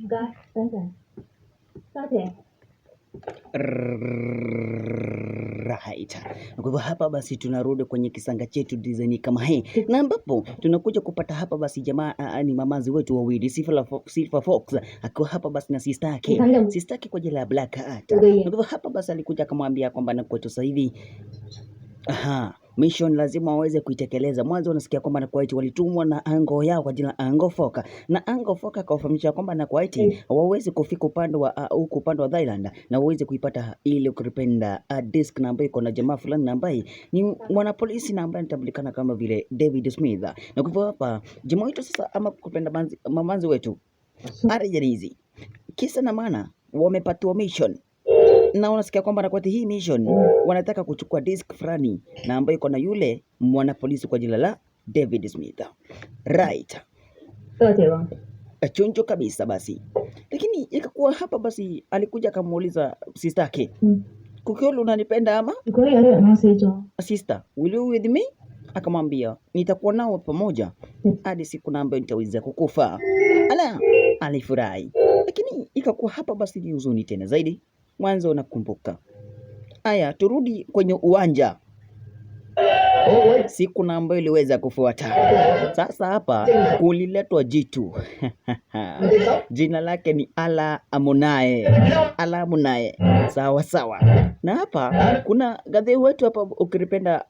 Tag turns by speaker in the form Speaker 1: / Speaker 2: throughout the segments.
Speaker 1: 该等等，高铁。
Speaker 2: Right. Kwa hivyo hapa basi tunarudi kwenye kisanga chetu design kama hii, na ambapo tunakuja kupata hapa basi jamaa ni mamazi wetu wawili Silver Fox akiwa hapa basi na sister yake kwa jina la Black Art. Kwa hivyo hapa basi alikuja akamwambia kwamba na kwetu sasa hivi mission lazima waweze kuitekeleza. Mwanzo unasikia kwamba na Kuwait walitumwa na ango yao kwa jina ango Foka, na ango Foka akawafahamisha kwamba na Kuwait waweze kufika upande wa huko upande wa Thailand na waweze kuipata ile ukipenda disk na ambayo iko na jamaa fulani na ambaye ni mwanapolisi na ambaye anatambulikana kama vile David Smith. Na kwa hivyo hapa jamaa wetu sasa ama kupenda mamanzi wetu arejanizi kisa na maana wamepatiwa mission na unasikia kwamba na kwa hii mission wanataka kuchukua disk fulani na ambayo iko na yule mwanapolisi kwa jina la David Smith. Right. Chonjo kabisa basi. Lakini ikakuwa hapa basi alikuja akamuuliza sister yake. Kukiolo unanipenda ama? Sister, will you with me? Akamwambia nitakuwa nao pamoja hadi siku na ambayo nitaweza kukufa. Ala, alifurahi. Lakini ikakuwa hapa basi ni huzuni tena zaidi. Mwanzo nakumbuka. Aya, turudi kwenye uwanja. Siku na ambayo iliweza kufuata. Sasa hapa kuliletwa jitu. Jina lake ni Ala Amunae. Sawa sawa. Na hapa kuna gadhe wetu hapa ukipenda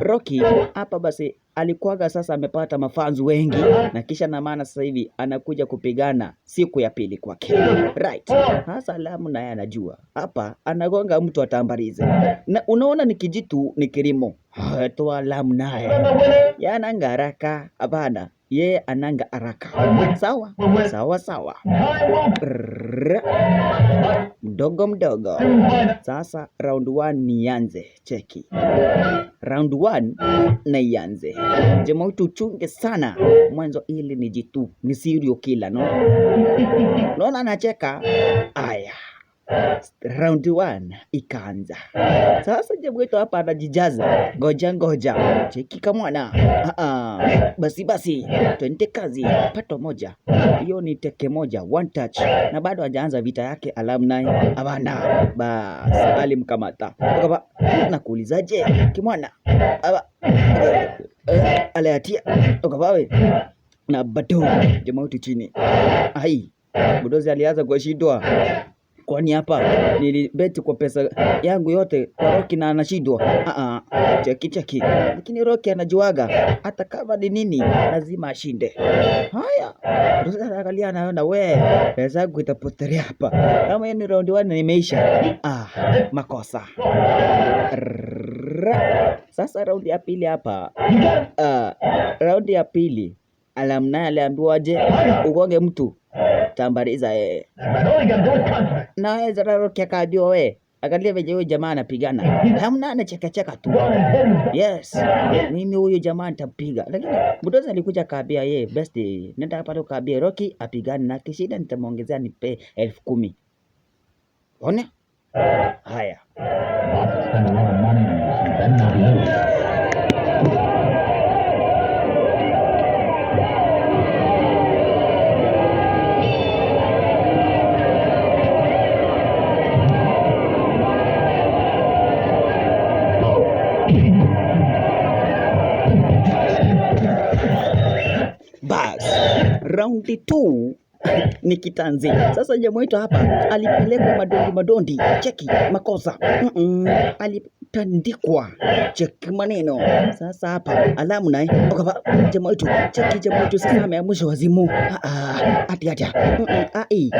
Speaker 2: Rocky hapa basi alikuwaga sasa amepata mafanzu wengi na kisha na maana sasa hivi anakuja kupigana siku ya pili kwake. Right. Sasa Alamu naye anajua hapa anagonga mtu atambarize. Na unaona ni kijitu ni kilimo. Toa Alamu naye. Ya ananga haraka hapana. Ye ananga haraka. Sawa. Mdogo. Sasa round 1 nianze. Cheki. Round 1 na ianze. Jamaa wetu chunge sana. Mwanzo ili ni jitu. Ni serial killer, no? Naona anacheka. Aya. Round 1 ikaanza. Sasa jamaa wetu hapa anajijaza. Ngoja. Cheki kamwana. Basi. Twende kazi. Pato moja. Hiyo ni teke moja. One touch. Na bado hajaanza vita yake alumni. Abana. Bas. Alimkamata. Nakuulizaje? Kimwana. Aleatia. Ukabawe. Na bado. Jamaa wetu chini. Ai. Budozi alianza kushindwa. Kwani hapa nilibeti kwa pesa yangu yote kwa Rocky na anashindwa. Cheki. Lakini Rocky anajuaga hata kama ni nini lazima ashinde. Haya. Rocky anagalia anaona pesa yangu itapotelea hapa. Kama hiyo ni round 1 nimeisha. Makosa. Sasa round ya pili hapa. Round ya pili Alamna aliambiwaje ugonge mtu tambariza na Rocky akaambiwa angalia venye huyo jamaa anapigana. Hamna anacheka tu. Yes. Mimi huyo jamaa nitampiga. Lakini Budoza alikuja kaambia best nenda hapa kaambia Rocky apigane na kishida nitamuongezea nipe 10,000. Ona? Haya. Round 2 ni kitanzi. Sasa jamaa wetu hapa alipelekwa madondi. Cheki makosa. Alitandikwa. Cheki maneno. Sasa hapa Alamu naye jamaa wetu sasa ameamsha wazimu. Ati.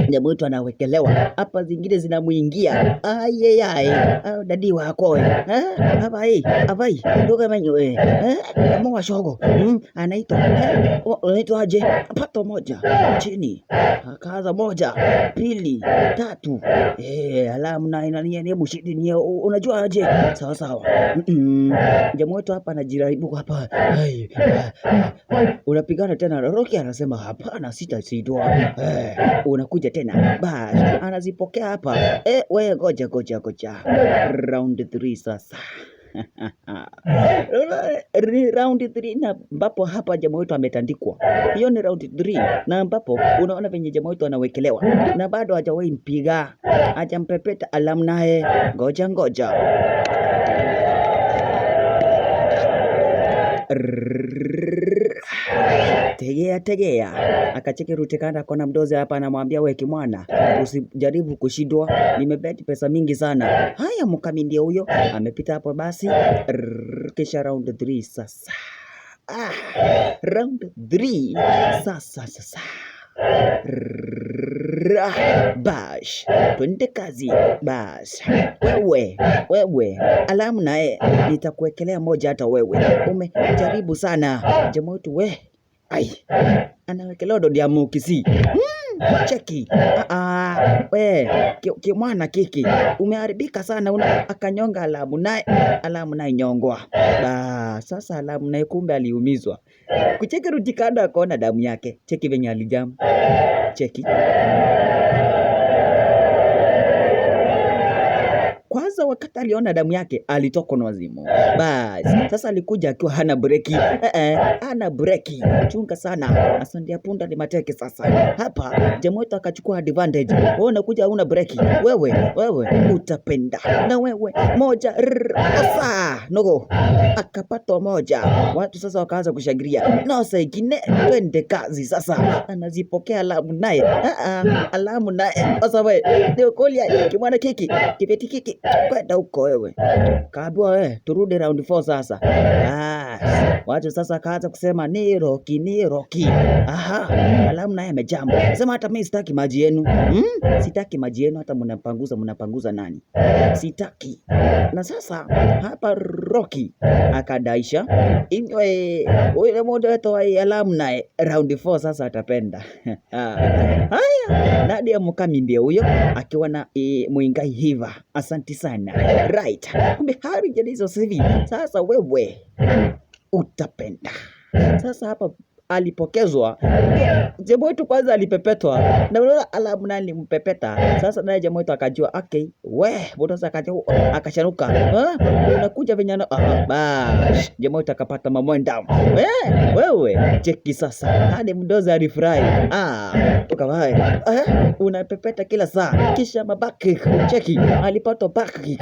Speaker 2: Jamaa wetu anawekelewa. Hapa zingine zinamuingia. Dadi wako hapa avai ndoga manyo kama washogo anaitwa aje pato moja chini akaza moja pili tatu Alamu na inania ni bushidi ni unajua aje sawa jamaa wetu hapa anajaribu hapa unapigana tena Rocky anasema hapana sitasidwa unakuja tena basi anazipokea hapa wewe ngoja round 3 sasa Ni round 3 na ambapo hapa jamaa wetu ametandikwa. Hiyo ni round 3 na ambapo unaona venye jamaa wetu anawekelewa na bado hajawahi mpiga, hajampepeta alamu naye. Ngoja tegea akacheki rutikanda kona mdozi hapa, anamwambia we kimwana, usijaribu kushindwa, nimebeti pesa mingi sana. Haya, mkami ndio huyo amepita hapo basi. Kisha round 3 sasa. Round 3 sasa. Bash, twende kazi. Bash, wewe alamu naye nitakuwekelea moja. Hata wewe umejaribu sana jamaa wetu. We anawekelea dodi ya mukisi. Cheki. We kimwana kiki umeharibika sana. Akanyonga alamu naye nyongwa. Sasa alamu naye kumbe aliumizwa. Kucheki rutikanda akaona damu yake. Cheki venye alijamu. Cheki. Kwanza wakati aliona damu yake alitokwa na wazimu. Basi sasa alikuja akiwa hana breki. Hana breki. Chunga sana. Asandia punda ni mateke sasa. Hapa jamaa wetu akachukua advantage. Wewe unakuja huna breki. Wewe utapenda. Na wewe moja. Nogo. Akapata moja. Watu sasa wakaanza kushangilia. Nosa ingine twende kazi sasa. Anazipokea alamu naye. Alamu naye. Sasa wewe ndio kolia kimwana kiki. Kipeti kiki. Kwenda huko wewe. Kaambiwa wewe turudi round 4 sasa. Watu sasa kaanza kusema ni Rocky. Alamu naye amejambo. Sema hata mimi sitaki maji yenu. Sitaki maji yenu, hata mnapanguza nani? Sitaki. Na sasa hapa Rocky akadaisha wewe moja wetu wa alamu naye round 4 sasa atapenda. Haya, Nadia mkami ndio huyo akiwa na Muingai Hiva. Asante sana. Right. Kumbe hari jadizo sivi. Sasa wewe utapenda. Sasa hapa alipokezwa jamaa wetu kwanza alipepetwa na unaona alamu nani mpepeta. Sasa naye jamaa wetu akajua okay, bodo sasa akajua akashanuka. Unakuja vinyana bash. Jamaa wetu akapata momentum. Wewe cheki sasa. Hadi mdozi alifurahi. Ukawahi. Unapepeta kila saa. Kisha mabaki. Cheki. Alipata baki.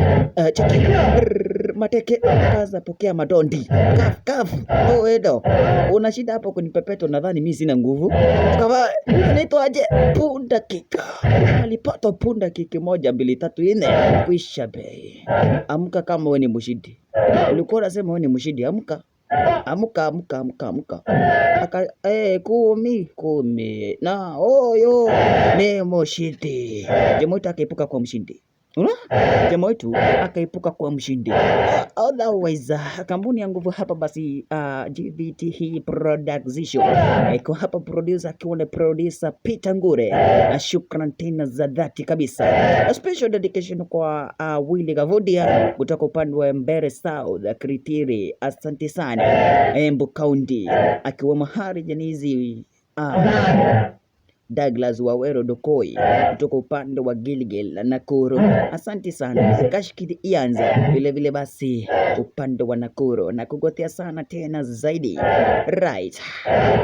Speaker 2: Cheki. Mateke kaza pokea madondi. Kaf. Edo. Una shida hapo kunipepeto, nadhani mimi sina nguvu. Kama inaitwaje? Punda kika. Alipata punda kiki 1 2 3 4 kwisha bei. Amka kama wewe ni mshindi. Ulikuwa unasema wewe ni mshindi, amka. Amka. Aka 10 na oyo ni mshindi. Jamaa wetu akaipuka kwa mshindi. Jamaa wetu akaipuka kwa mshindi. Otherwise kampuni ya nguvu hapa basi GVT hii production iko hapa, producer akiwa na producer Peter Ngure. Shukrani tena za dhati kabisa. A special dedication kwa Willy Gavodia kutoka upande wa Mbere South Kritiri. Asante sana. Embu County akiwa mahari janizi Douglas Wawero Dokoi kutoka upande wa Gilgil na Nakuru. Asante sana. Kashkidi ianza vile basi upande wa Nakuru na kugotea sana tena zaidi. Right.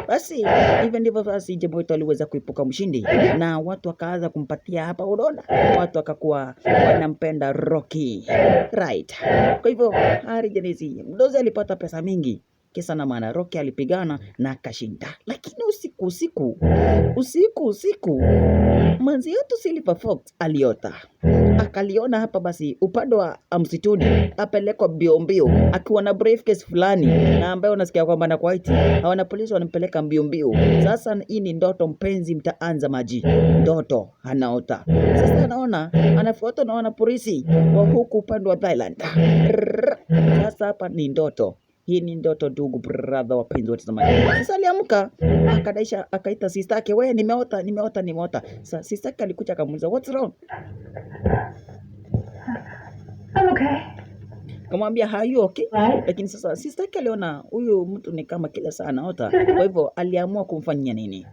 Speaker 2: Basi even ndivyo basi jamaa wetu aliweza kuipuka mshindi na watu wakaanza kumpatia hapa, unaona? Watu wakakuwa wanampenda Rocky. Right. Kwa hivyo hari jenezi mdozi alipata pesa mingi. Kisa na maana Rocky alipigana na akashinda. Lakini usiku manzi yetu Silver Fox aliota. Akaliona hapa basi upande wa msituni apelekwa mbio akiwa na briefcase fulani na ambaye unasikia kwamba na kwaiti hawana polisi wanampeleka mbio. Sasa hii ni ndoto mpenzi, mtaanza maji. Ndoto anaota. Sasa anaona anafuatwa na wana polisi wa huku upande wa Thailand. Sasa hapa ni ndoto. Hii ni ndoto ndugu brother wapenzi wote zamani. Sasa aliamka akadaisha akaita sister yake, wewe nimeota. Sasa sister yake alikuja akamuuliza what's wrong?
Speaker 1: I'm okay.
Speaker 2: Kamwambia are you okay?
Speaker 1: Right.
Speaker 2: Lakini sasa sister yake aliona huyu mtu ni kama kila saa anaota. Kwa hivyo aliamua kumfanyia nini?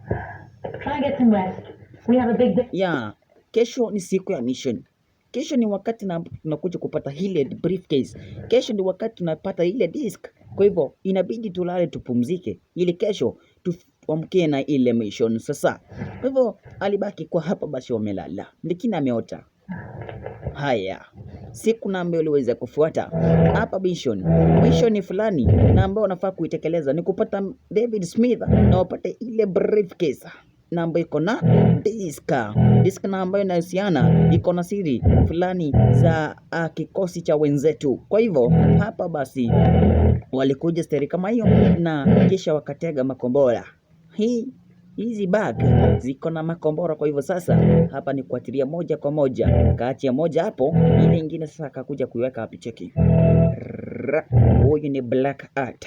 Speaker 1: Try to get some rest. We have a big day.
Speaker 2: Kesho ni siku ya mission. Kesho ni wakati tunakuja kupata ile briefcase. Kesho ni wakati tunapata ile disk. Kwa hivyo inabidi tulale tupumzike ili kesho tuamkie na ile mission sasa. Kwa hivyo alibaki kwa hapa basi wamelala. Lakini ameota. Haya. Siku na ambayo uliweza kufuata hapa mission fulani na ambayo unafaa kuitekeleza ni kupata David Smith na wapate ile briefcase na ambayo iko na disk na ambayo inahusiana iko na siri fulani za kikosi cha wenzetu. Kwa hivyo hapa basi walikuja steri kama hiyo na kisha wakatega makombora. Hizi bag ziko na makombora, kwa hivyo sasa hapa ni kuatilia moja kwa moja. Kaachia moja hapo, ile nyingine sasa akakuja kuiweka hapo, cheki. Huyu ni Black Art.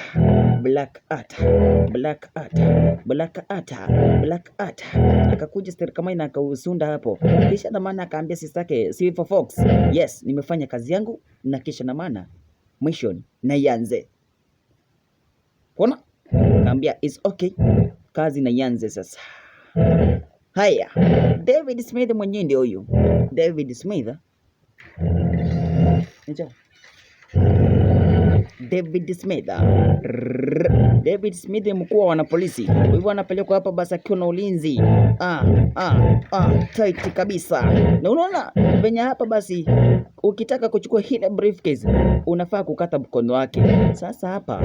Speaker 2: Akakuja steri kama ina akausunda hapo. Kisha na maana akaambia sistake Silver Fox, yes, nimefanya kazi yangu na kisha na maana mission na ianze. Kuna? Kaambia is okay. Kazi na ianze sasa. Haya, David Smith mwenyewe ndio huyu. David Smith. David Smith mkuu wa wanapolisi. Hivyo anapelekwa hapa basi akiwa na ulinzi. Tight kabisa. Na unaona venye hapa basi ukitaka kuchukua ile briefcase unafaa kukata mkono wake. Sasa hapa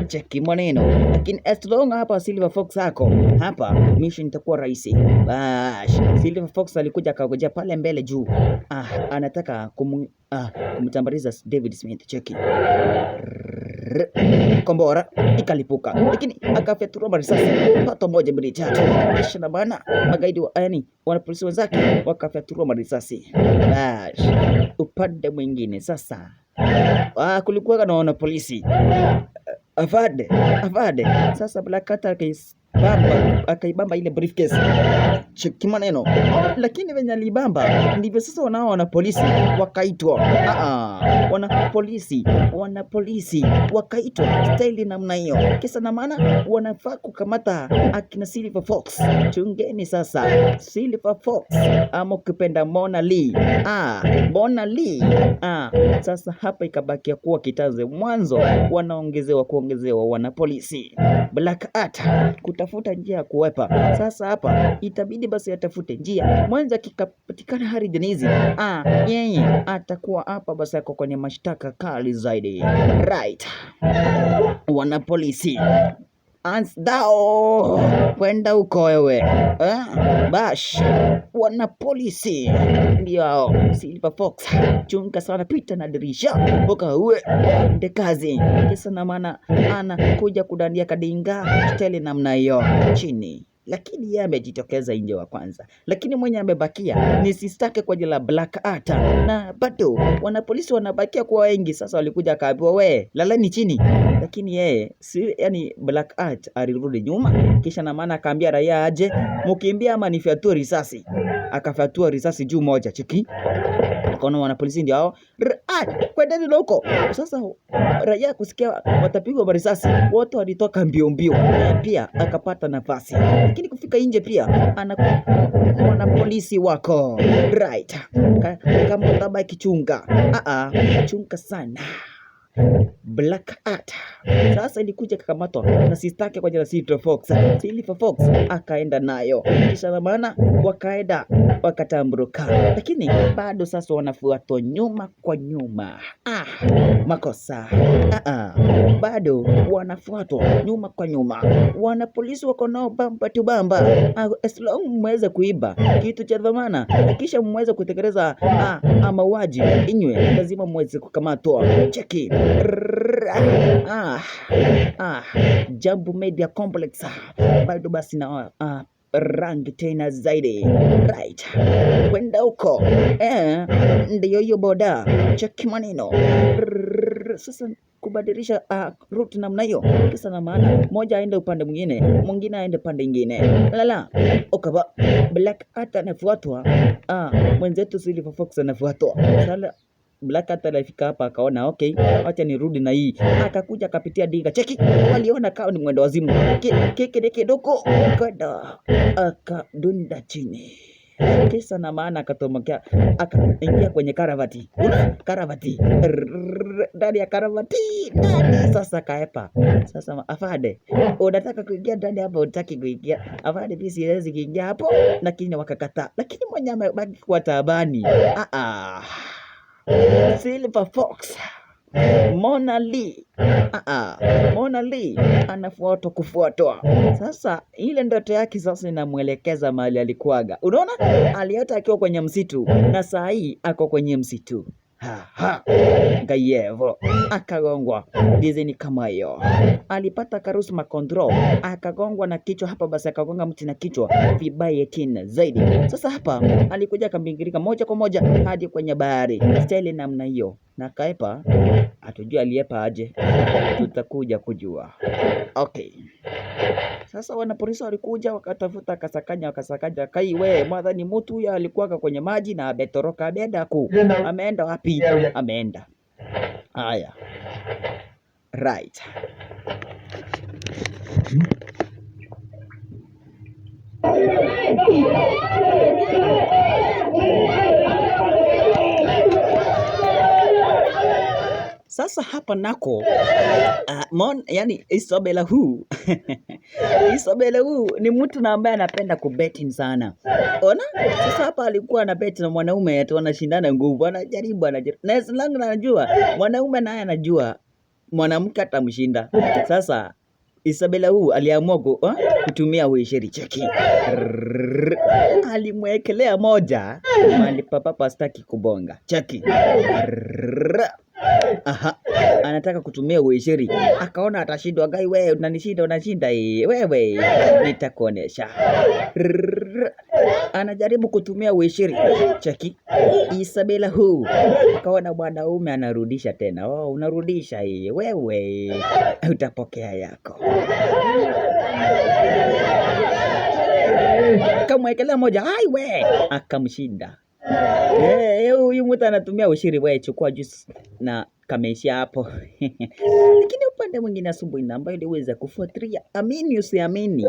Speaker 2: cheki maneno. Lakini as long hapa Silver Fox hako hapa mission itakuwa rahisi. Bash. Silver Fox alikuja akagojea pale mbele juu. Anataka kumtambariza David Smith, cheki. Kombora ikalipuka, lakini akafyatua marisasi pato moja mbili tatu. Kisha na bana magaidi yani wanapolisi wenzake wakafyatua marisasi. Bash. Upande mwingine sasa kulikuwa na wanapolisi Afade. Sasa Black Cat akaibamba ile briefcase. Cheki maneno. Lakini venye alibamba ndivyo sasa wana polisi wakaitwa. Wanapolisi wakaitwa style namna hiyo. Kisa na maana wanafaa kukamata akina Silver Fox. Chungeni sasa Silver Fox ama ukipenda Mona Lee. Sasa hapa ikabakia kuwa kitanze. Mwanzo wanaongezewa wanapolisi. Black Art kutafuta njia ya kuwepa. Sasa hapa itabidi basi atafute njia. Mwanzo kikapatikana Harry Denise. Yeye atakuwa hapa basi ako kwenye mashtaka kali zaidi. Right. Wanapolisi. Ansdao kwenda huko wewe. Bash. Wanapolisi ndio Silver Fox. Chunga sana, pita na dirisha. Boka uwe nde kazi. Kisa na maana anakuja kudandia kadinga stele namna hiyo chini. Lakini yeye amejitokeza nje wa kwanza. Lakini mwenye amebakia ni sistake kwa jina la Black Art. Na bado wanapolisi wanabakia kwa wengi. Sasa walikuja akaambiwa we lalani chini. Lakini yeye yani Black Art alirudi nyuma. Kisha na maana akaambia raia aje mkimbia ama nifyatua risasi. Akafyatua risasi juu moja, cheki. Akaona wanapolisi ndio hao kwenda ndio huko. Sasa raia kusikia watapigwa risasi, wote walitoka mbio. Pia akapata nafasi. Lakini kufika nje pia wanapolisi wako right. Kama utabaki chunga. Chunga sana. Black Art sasa ilikuja kakamatwa na sistake kwa jina Silver Fox. Silver Fox akaenda nayo, kisha na maana wakaenda wakatamburuka, lakini bado sasa wanafuatwa nyuma kwa nyuma. Makosa. Bado wanafuatwa nyuma kwa nyuma. Wanapolisi wako nao bamba tu bamba. As long mweze kuiba kitu cha dhamana kisha mweze kutekeleza mauaji inywe, lazima mweze kukamatwa. Cheki. Jambo Media Complex bado basi na rangi tena zaidi. Right. Kwenda huko ndio hiyo boda. Cheki maneno. Sasa kubadilisha route namna hiyo. Kisa na maana moja aende upande mwingine aende pande nyingine. Okaba Black Art anafuatwa. Mwenzetu Silver Fox anafuatwa. Sala Black Art alifika hapa akaona okay, acha nirudi na hii. Akakuja akapitia dinga. Cheki. Waliona kao ni mwendo wazimu. Keke kidogo kwenda akadunda chini. Kisa na maana akatomokea, akaingia kwenye karavati. Karavati. Ndani ya karavati. Ndani sasa kaepa. Sasa afande, unataka kuingia ndani hapo, unataka kuingia. Afande pia siwezi kuingia hapo, lakini wakakataa. Lakini mwenye amebaki kwa taabani. Silver Fox Mona Lee. Mona Lee anafuatwa kufuatwa. Sasa ile ndoto yake sasa inamwelekeza mahali alikuwaga. Unaona? Aliota akiwa kwenye msitu na saa hii ako kwenye msitu. Gayevo akagongwa dizeni kama hiyo. Alipata karusma control, akagongwa na kichwa hapa, basi akagonga mti na kichwa vibaya tena zaidi. Sasa hapa alikuja akambingirika moja kwa moja hadi kwenye bahari. Style namna hiyo. Na kaepa hatujui aliepa aje. Tutakuja kujua. Okay. Sasa wanapolisi walikuja wakatafuta, wakasakanya kai we mwadhani mtu huyo alikuwa kwenye maji na ametoroka, ameenda ameenda wapi? Ameenda. Haya. Right. Sasa hapa nako yani Sibelle huu Sibelle huu ni mtu na ambaye anapenda kubetting sana. Ona? Sasa hapa alikuwa anabeti na mwanaume ati wanashindana nguvu, anajaribu. Na langu anajua mwanaume naye anajua mwanamke atamshinda. Sasa Sibelle huu aliamua kutumia uisheri. Cheki. Alimwekelea moja mali papa staki kubonga. Cheki. Anataka kutumia uisheri. Akaona atashindwa. Gai wewe unashinda wewe nitakuonesha. Anajaribu kutumia uisheri. Cheki. Sibelle huu akaona mwanaume anarudisha tena. Unarudisha wewe utapokea yako. Akamwekelea moja. Hai we akamshinda. Huyu mtu anatumia ushiri. Wewe chukua juice na kameisha hapo. Lakini upande mwingine asubuhi na ambayo iliweza kufuatilia, amini usiamini,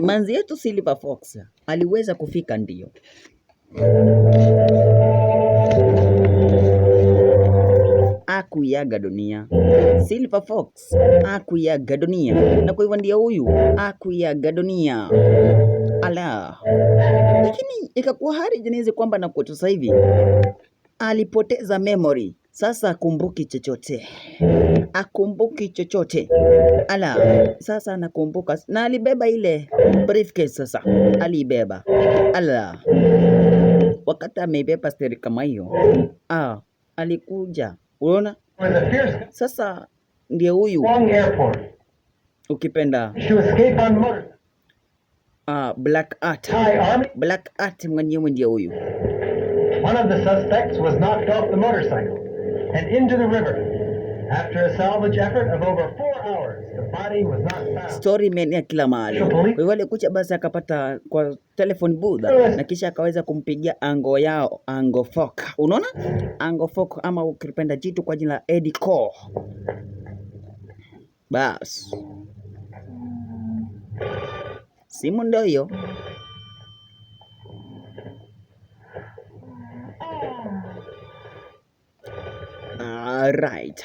Speaker 2: manzi yetu Silver Fox aliweza kufika. Ndio akuiaga dunia. Silver Fox akuiaga dunia, na kwa hivyo ndio huyu akuiaga dunia. Ala. Lakini ikakuwa hali jinezi kwamba na kwa sasa hivi alipoteza memory. Sasa akumbuki chochote. Ala, sasa anakumbuka na alibeba ile briefcase. Sasa alibeba. Ala. Wakati ameibeba steri kama hiyo, alikuja. Unaona? Sasa ndio huyu ukipenda Black Art mwenyewe ndio huyu.
Speaker 3: One of the suspects was knocked off the motorcycle and into the river. After a salvage effort of over 4 hours, the body was not found.
Speaker 2: Story imeenea kila mahali. Kwa hivyo alikuja basi akapata kwa telephone booth na kisha akaweza kumpigia Ango Fok. Unaona? Ango Fok ama ukipenda jitu kwa jina la Eddie Cole. Bas. Simu ndio hiyo. Right.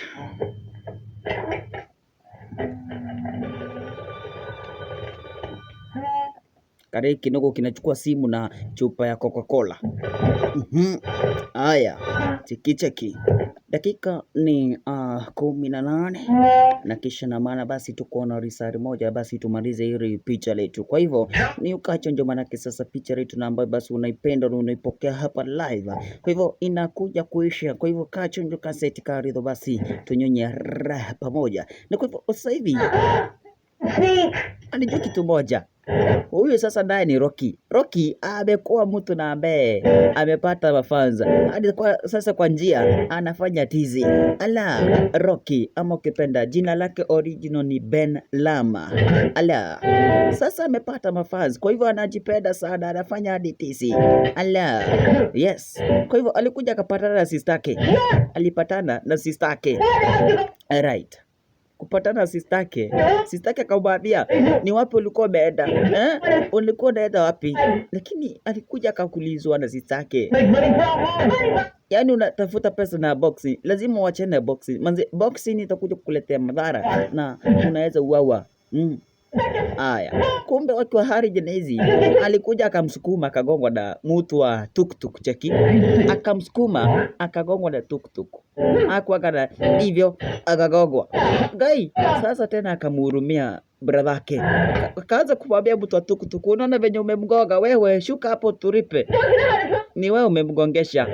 Speaker 2: Kare kidogo kinachukua simu na chupa ya Coca-Cola. Haya, cheki. Dakika ni 18 na kisha na maana basi tuko na risari moja basi tumalize hili picha letu. Kwa hivyo ni ukacho ndio maana sasa picha letu na ambayo basi unaipenda na unaipokea hapa live. Kwa hivyo inakuja kuisha. Kwa hivyo kacho ndio kaseti karidho basi tunyonye raha pamoja. Na kwa hivyo sasa hivi anijua kitu moja. Huyu sasa naye ni Rocky. Rocky amekuwa mtu na ambaye amepata mafanza. Hadi sasa kwa njia anafanya tizi. Ala, Rocky ama ukipenda jina lake original ni Ben Lama. Ala, sasa amepata mafanza. Kwa hivyo anajipenda sana, anafanya hadi tizi. Ala, yes. Kwa hivyo alikuja akapatana na sister yake. Alipatana na sister yake. Right. kupatana sistake. Sistake akamwambia, ni wapi ulikuwa umeenda? Ulikuwa unaenda wapi? Lakini alikuja akakulizwa na sistake. Yaani unatafuta pesa na boxing, lazima uachane na boxing. Manze boxing itakuja kukuletea madhara na unaweza uawa. Aya, kumbe wakiwa hari jenezi alikuja akamsukuma akagongwa na mtu wa tuktuk cheki. Akamsukuma akagongwa na tuktuk. Hakuwa hivyo akagongwa. Gai, sasa tena akamhurumia brother yake. Akaanza kumwambia mtu wa tuktuk, unaona venye umemgonga wewe, shuka hapo tulipe. Ni wewe umemgongesha.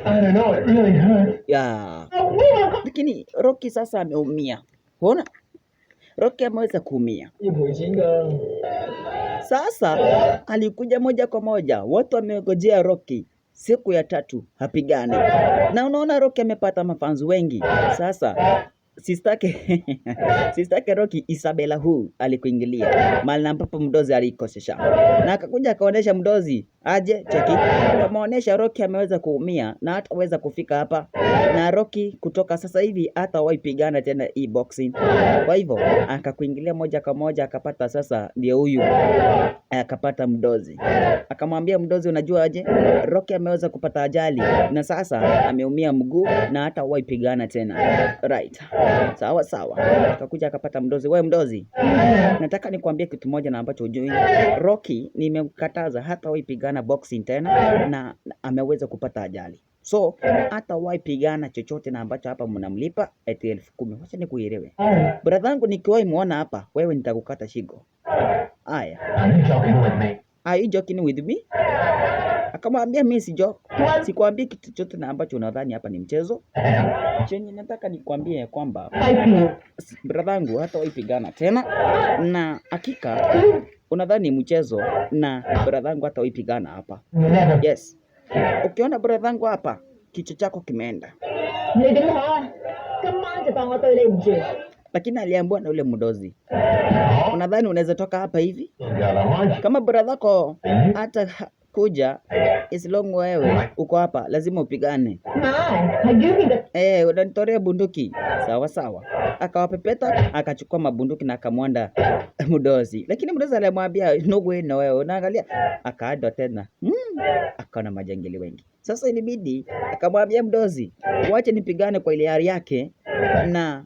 Speaker 3: I don't know, it really hurt.
Speaker 2: Yeah. Lakini Rocky sasa ameumia. Unaona? Rocky ameweza kuumia. Sasa alikuja moja kwa moja. Watu wamegojea Rocky siku ya 3 hapigane. Na unaona Rocky amepata mafanzi wengi. Sasa sistake Rocky Sibelle huu alikuingilia mahali ambapo mdozi alikosesha, na akakuja akaonesha mdozi aje cheki, kamaonesha Rocky ameweza kuumia na hataweza kufika hapa, na Rocky kutoka sasa hivi hata waipigana tena hii boxing. Kwa hivyo akakuingilia moja kwa moja, akapata sasa ndio huyu akapata mdozi, akamwambia mdozi, unajua aje Rocky ameweza kupata ajali na sasa ameumia mguu na hata waipigana tena, right? Sawa sawa. Akakuja akapata mdozi. Wewe mdozi, nataka nikwambie kitu moja na ambacho hujui. Rocky nimemkataza hata waipigana boxing tena na ameweza kupata ajali. So hata waipigana chochote na ambacho hapa mnamlipa eti 10,000. Wacha nikuelewe. Brother yangu nikiwahi muona hapa, wewe nitakukata shingo. Aya. Are you joking with me? Akamwambia mimi si joke. Sikwambii kitu chochote na ambacho unadhani hapa ni mchezo. Chenye nataka nikwambie kwamba brother yangu hata waipigana tena na hakika unadhani mchezo, na brother yangu hata waipigana hapa. Yes. Ukiona brother yangu hapa, kichwa chako kimeenda. Lakini aliambiwa na ule mdozi, unadhani unaweza toka hapa hivi? Kama brother yako hata kuja as long wewe uko hapa, lazima upigane. Unanitorea bunduki. Sawa sawa. Akawapepeta, akachukua mabunduki na akamwanda mdozi. Lakini mdozi alimwambia no way na wewe. Unaangalia akaadwa tena. Akaona majangili wengi. Sasa ilibidi akamwambia mdozi, wache nipigane kwa ile hali yake na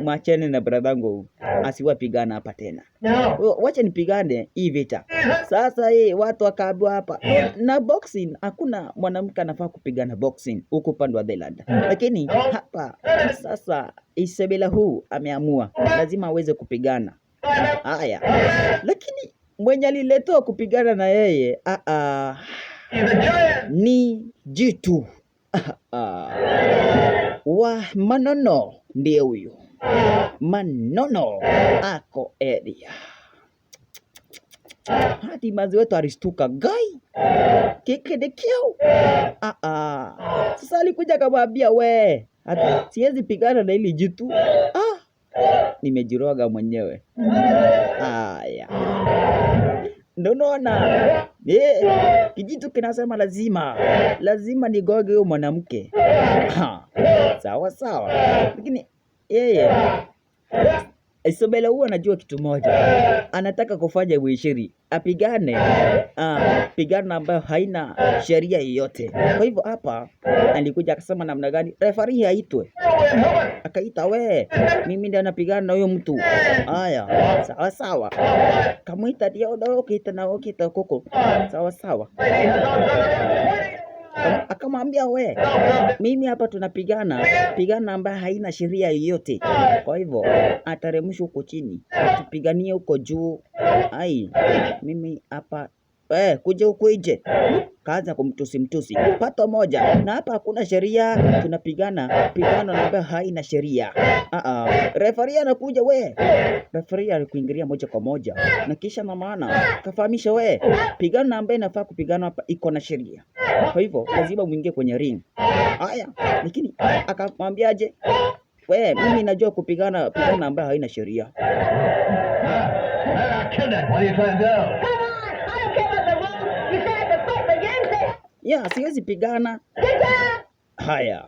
Speaker 2: mwacheni na bradangu asiwapigana hapa tena. Wacha nipigane hii vita. Sasa watu wakaambiwa hapa na boxing hakuna mwanamke anafaa kupigana boxing huko upande wa Thailand. Lakini hapa sasa Sibelle huu ameamua lazima aweze kupigana. Haya. Lakini mwenye aliletwa kupigana na yeye ni jitu wa Manono, ndiye huyu Manono ako area. Hadi mazi wetu aristuka gai kikedekeo. Sasa alikuja akamwambia, we hata siwezi pigana na hili jitu, nimejiroga mwenyewe. Haya, ndio unaona kijitu kinasema lazima nigoge huyo mwanamke. Sawa sawa. Lakini yeye Sibelle huwa anajua kitu moja, anataka kufanya uishiri, apigane pigana ambayo haina sheria yoyote. Kwa hivyo hapa alikuja akasema namna gani referee haitwe, akaita we, mimi ndio napigana na huyo mtu. Haya, sawa sawa. Kamuita ndio ukita na ukita koko. Sawa sawa. Akamwambia we, mimi hapa tunapigana ambayo haina sheria yoyote. Kwa hivyo ataremshwa huko chini, tupiganie huko juu. Mimi hapa kuja huko nje. Kaanza kumtusi pato moja, na hapa hakuna sheria, tunapigana ambayo haina sheria. Referee anakuja we. Referee alikuingilia moja kwa moja na kisha na maana kafahamisha we, pigana ambayo inafaa kupigana hapa iko na sheria. Kwa hivyo lazima muingie kwenye ring. Haya, lakini akamwambiaje? We, mimi najua kupigana ambayo haina sheria. Ya, siwezi pigana. Haya.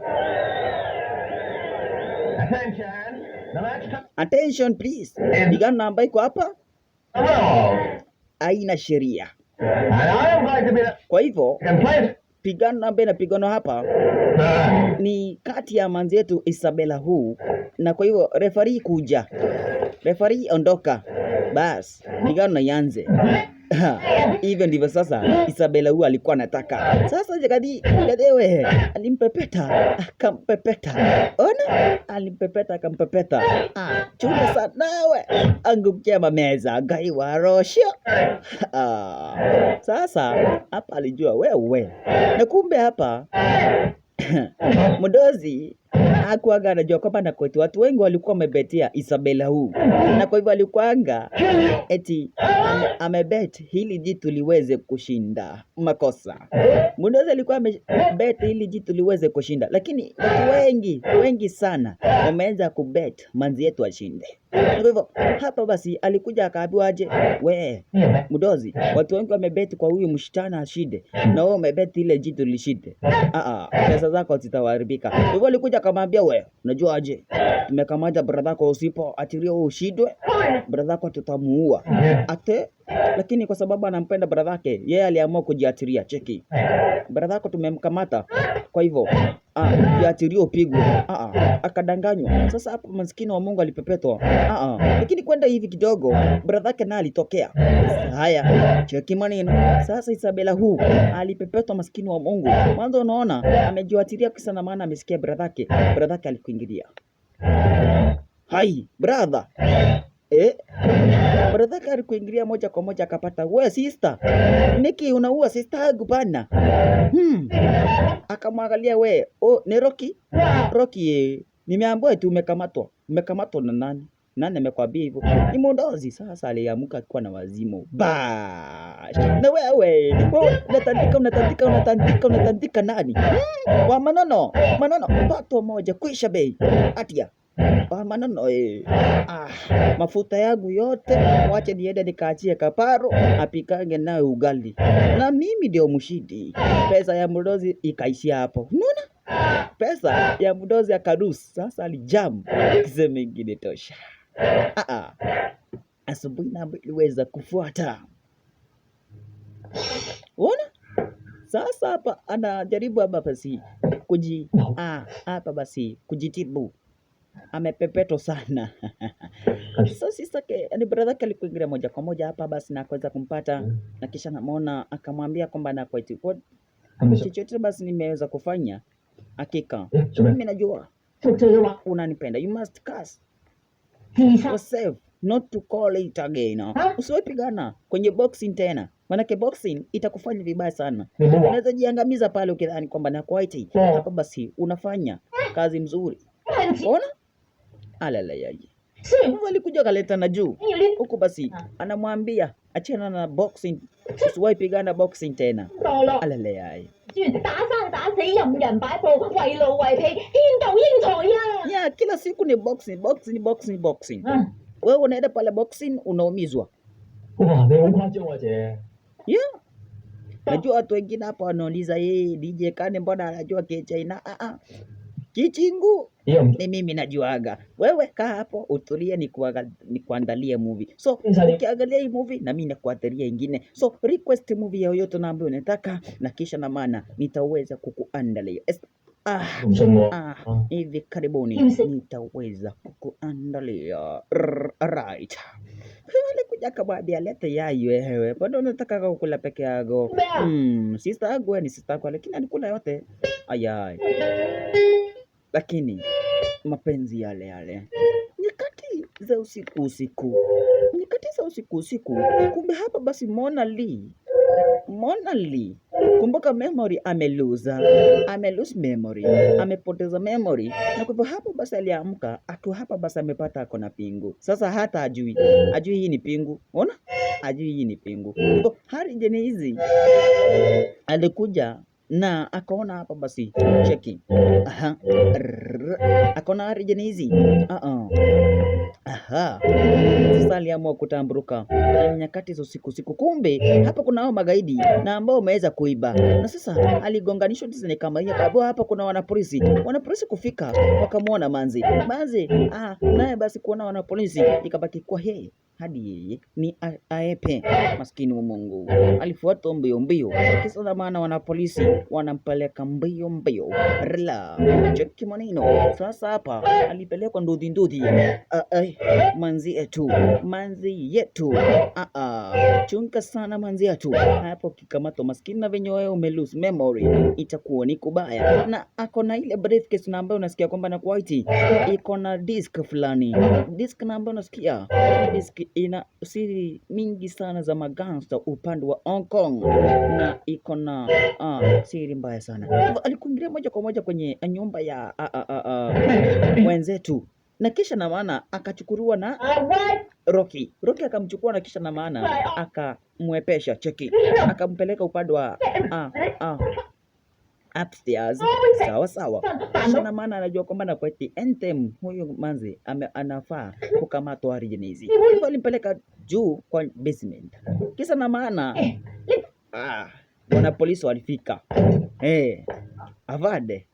Speaker 3: Attention. The match comes
Speaker 2: Attention please. Pigana ambayo iko hapa
Speaker 3: to roll.
Speaker 2: haina sheria.
Speaker 3: And I am going to be the
Speaker 2: Kwa hivyo
Speaker 3: second place.
Speaker 2: pigano ambaye napigano hapa ni kati ya manzi yetu Sibelle huu, na kwa hivyo referee kuja, referee ondoka, bas pigano na yanze. Hivyo ndivyo sasa Sibelle huu alikuwa anataka. Sasa jagadewe alimpepeta akampepeta, ona, alimpepeta akampepeta. Chunga sana nawe, angukia meza gaiwa rosho. Sasa hapa alijua wewe, na kumbe hapa mdozi hakuwaga anajua kwamba na kwetu watu wengi walikuwa wamebetia Sibelle huu, na kwa hivyo alikuanga eti amebet hili jitu liweze kushinda. Makosa, mdozi alikuwa amebet hili jitu liweze kushinda, lakini watu wengi sana wameanza kubet manzi yetu ashinde. Kwa hivyo hapa basi alikuja akaambiwa aje, we mdozi, watu wengi wamebeti kwa huyu mshitana ashinde, na wewe umebeti ile jitu lishinde. Pesa zako zitaharibika. Kwa hivyo alikuja akamwambia, we unajua aje, tumekamata brother yako, usipo atiria wewe ushindwe, brother yako tutamuua. Ate lakini kwa sababu anampenda brother yake, yeye aliamua kujiatiria. Cheki, brother yako tumemkamata, kwa hivyo jiatiria upigwe. Akadanganywa. Sasa hapo maskini wa Mungu alipepetwa. Lakini kwenda hivi kidogo brother yake naye alitokea. Haya, cheki maneno. Sasa Sibelle huu alipepetwa maskini wa Mungu. Mwanzo unaona amejiatiria kisa na maana amesikia brother yake alikuingilia. Hai, brother. Brother yake alikuingilia moja kwa moja akapata, we sister, Niki unaua sister yangu bana. Akamwangalia, we, ni Rocky, nimeambiwa tu umekamatwa na nani? Nani amekwambia hivyo? Ni mdozi. Sasa aliamka akiwa na wazimu. Bash. Na wewe unatandika nani? Kwa maneno pato moja kuisha bei. Atia. Kwa maneno mafuta yangu yote wache niende nikaachie kaparo apikange nayo ugali. Na mimi ndio mshindi. Pesa ya mdozi ikaishia hapo. Unaona? Pesa ya mdozi akaruhusu. Sasa alijam. Kisema ingine tosha. Asubuhi na iliweza kufuata. Unaona? Sasa hapa anajaribu hapa basi kujitibu. Amepepeto sana. So sister ni brother yake alikuingilia moja kwa moja hapa basi na akaweza kumpata, na kisha namuona akamwambia kwamba na kwa chochote basi nimeweza kufanya. Hakika mimi najua unanipenda, you must curse yourself not to call it again. Usiwepigana kwenye boxing tena, manake boxing itakufanya vibaya sana. Unaweza jiangamiza pale ukidhani kwamba na kwaiti hapa basi unafanya kazi mzuri. Ona? Alalayai. Walikuja kaleta na juu huku basi anamwambia achana na boxing, usiwahi pigana boxing tena. Alalayai. Ya, kila siku ni boxing. Wewe unaenda pale boxing unaumizwa. Ya. Najua watu wengine hapa wanauliza DJ Kane mbona anajua Kichina? Kichingu ni mimi najuaga. Wewe kaa hapo utulie nikuandalie movie. So ukiangalia hii movie na mimi nakuandalia ingine. So request movie yoyote na ambayo unataka na kisha na maana nitaweza kukuandalia. Hivi karibuni nitaweza kukuandalia. Right. Alikuja akamwambia lete yai wewe. Bado unataka kukula peke yako? Sister yangu ni sister yako lakini alikula yote. Ayai. Lakini mapenzi yale nyakati za usiku, kumbe hapa basi Mona Lee, kumbuka memory amelose memory, amepoteza memory, na kwa hivyo hapa basi aliamka akiwa hapa basi amepata ako na pingu. Sasa hata ajui hii ni pingu. Ona, ajui hii ni pingu. Hari jeni hizi alikuja na akaona hapa basi cheki. Akaona region hizi. Sasa aliamua kutamburuka nyakati za usiku. Kumbe hapa kuna hao magaidi na ambao wameweza kuiba, na sasa aligonganishwa tena kama hiyo. Hapa kuna wanapolisi kufika, wakamwona manzi naye basi kuona wanapolisi ikabaki kwa yeye hadi yeye ni aepe. Maskini wa Mungu alifuata mbio kisa na maana wanapolisi wanampeleka mbio rela cheki maneno. Sasa hapa alipelekwa ndudhi manzi yetu chunga sana manzi yetu. Hapo kikamato maskini na venye wewe umelose memory itakuwa ni kubaya. Na ako na ile briefcase na ambayo unasikia kwamba na white iko na disk fulani, disk na ambayo unasikia disk ina siri mingi sana za magangster upande wa Hong Kong, na iko na siri mbaya sana. Alikuingilia moja kwa moja kwenye nyumba ya wenzetu, na kisha na maana akachukuliwa na Rocky akamchukua, na kisha na maana akamwepesha cheki, akampeleka upande wa upstairs. Sawa. Kisha na maana anajua kwamba na kwa anthem huyu manzi anafaa kukamatwa originezi. Hivyo alimpeleka juu kwa basement. Kisha na maana wana polisi walifika. Avade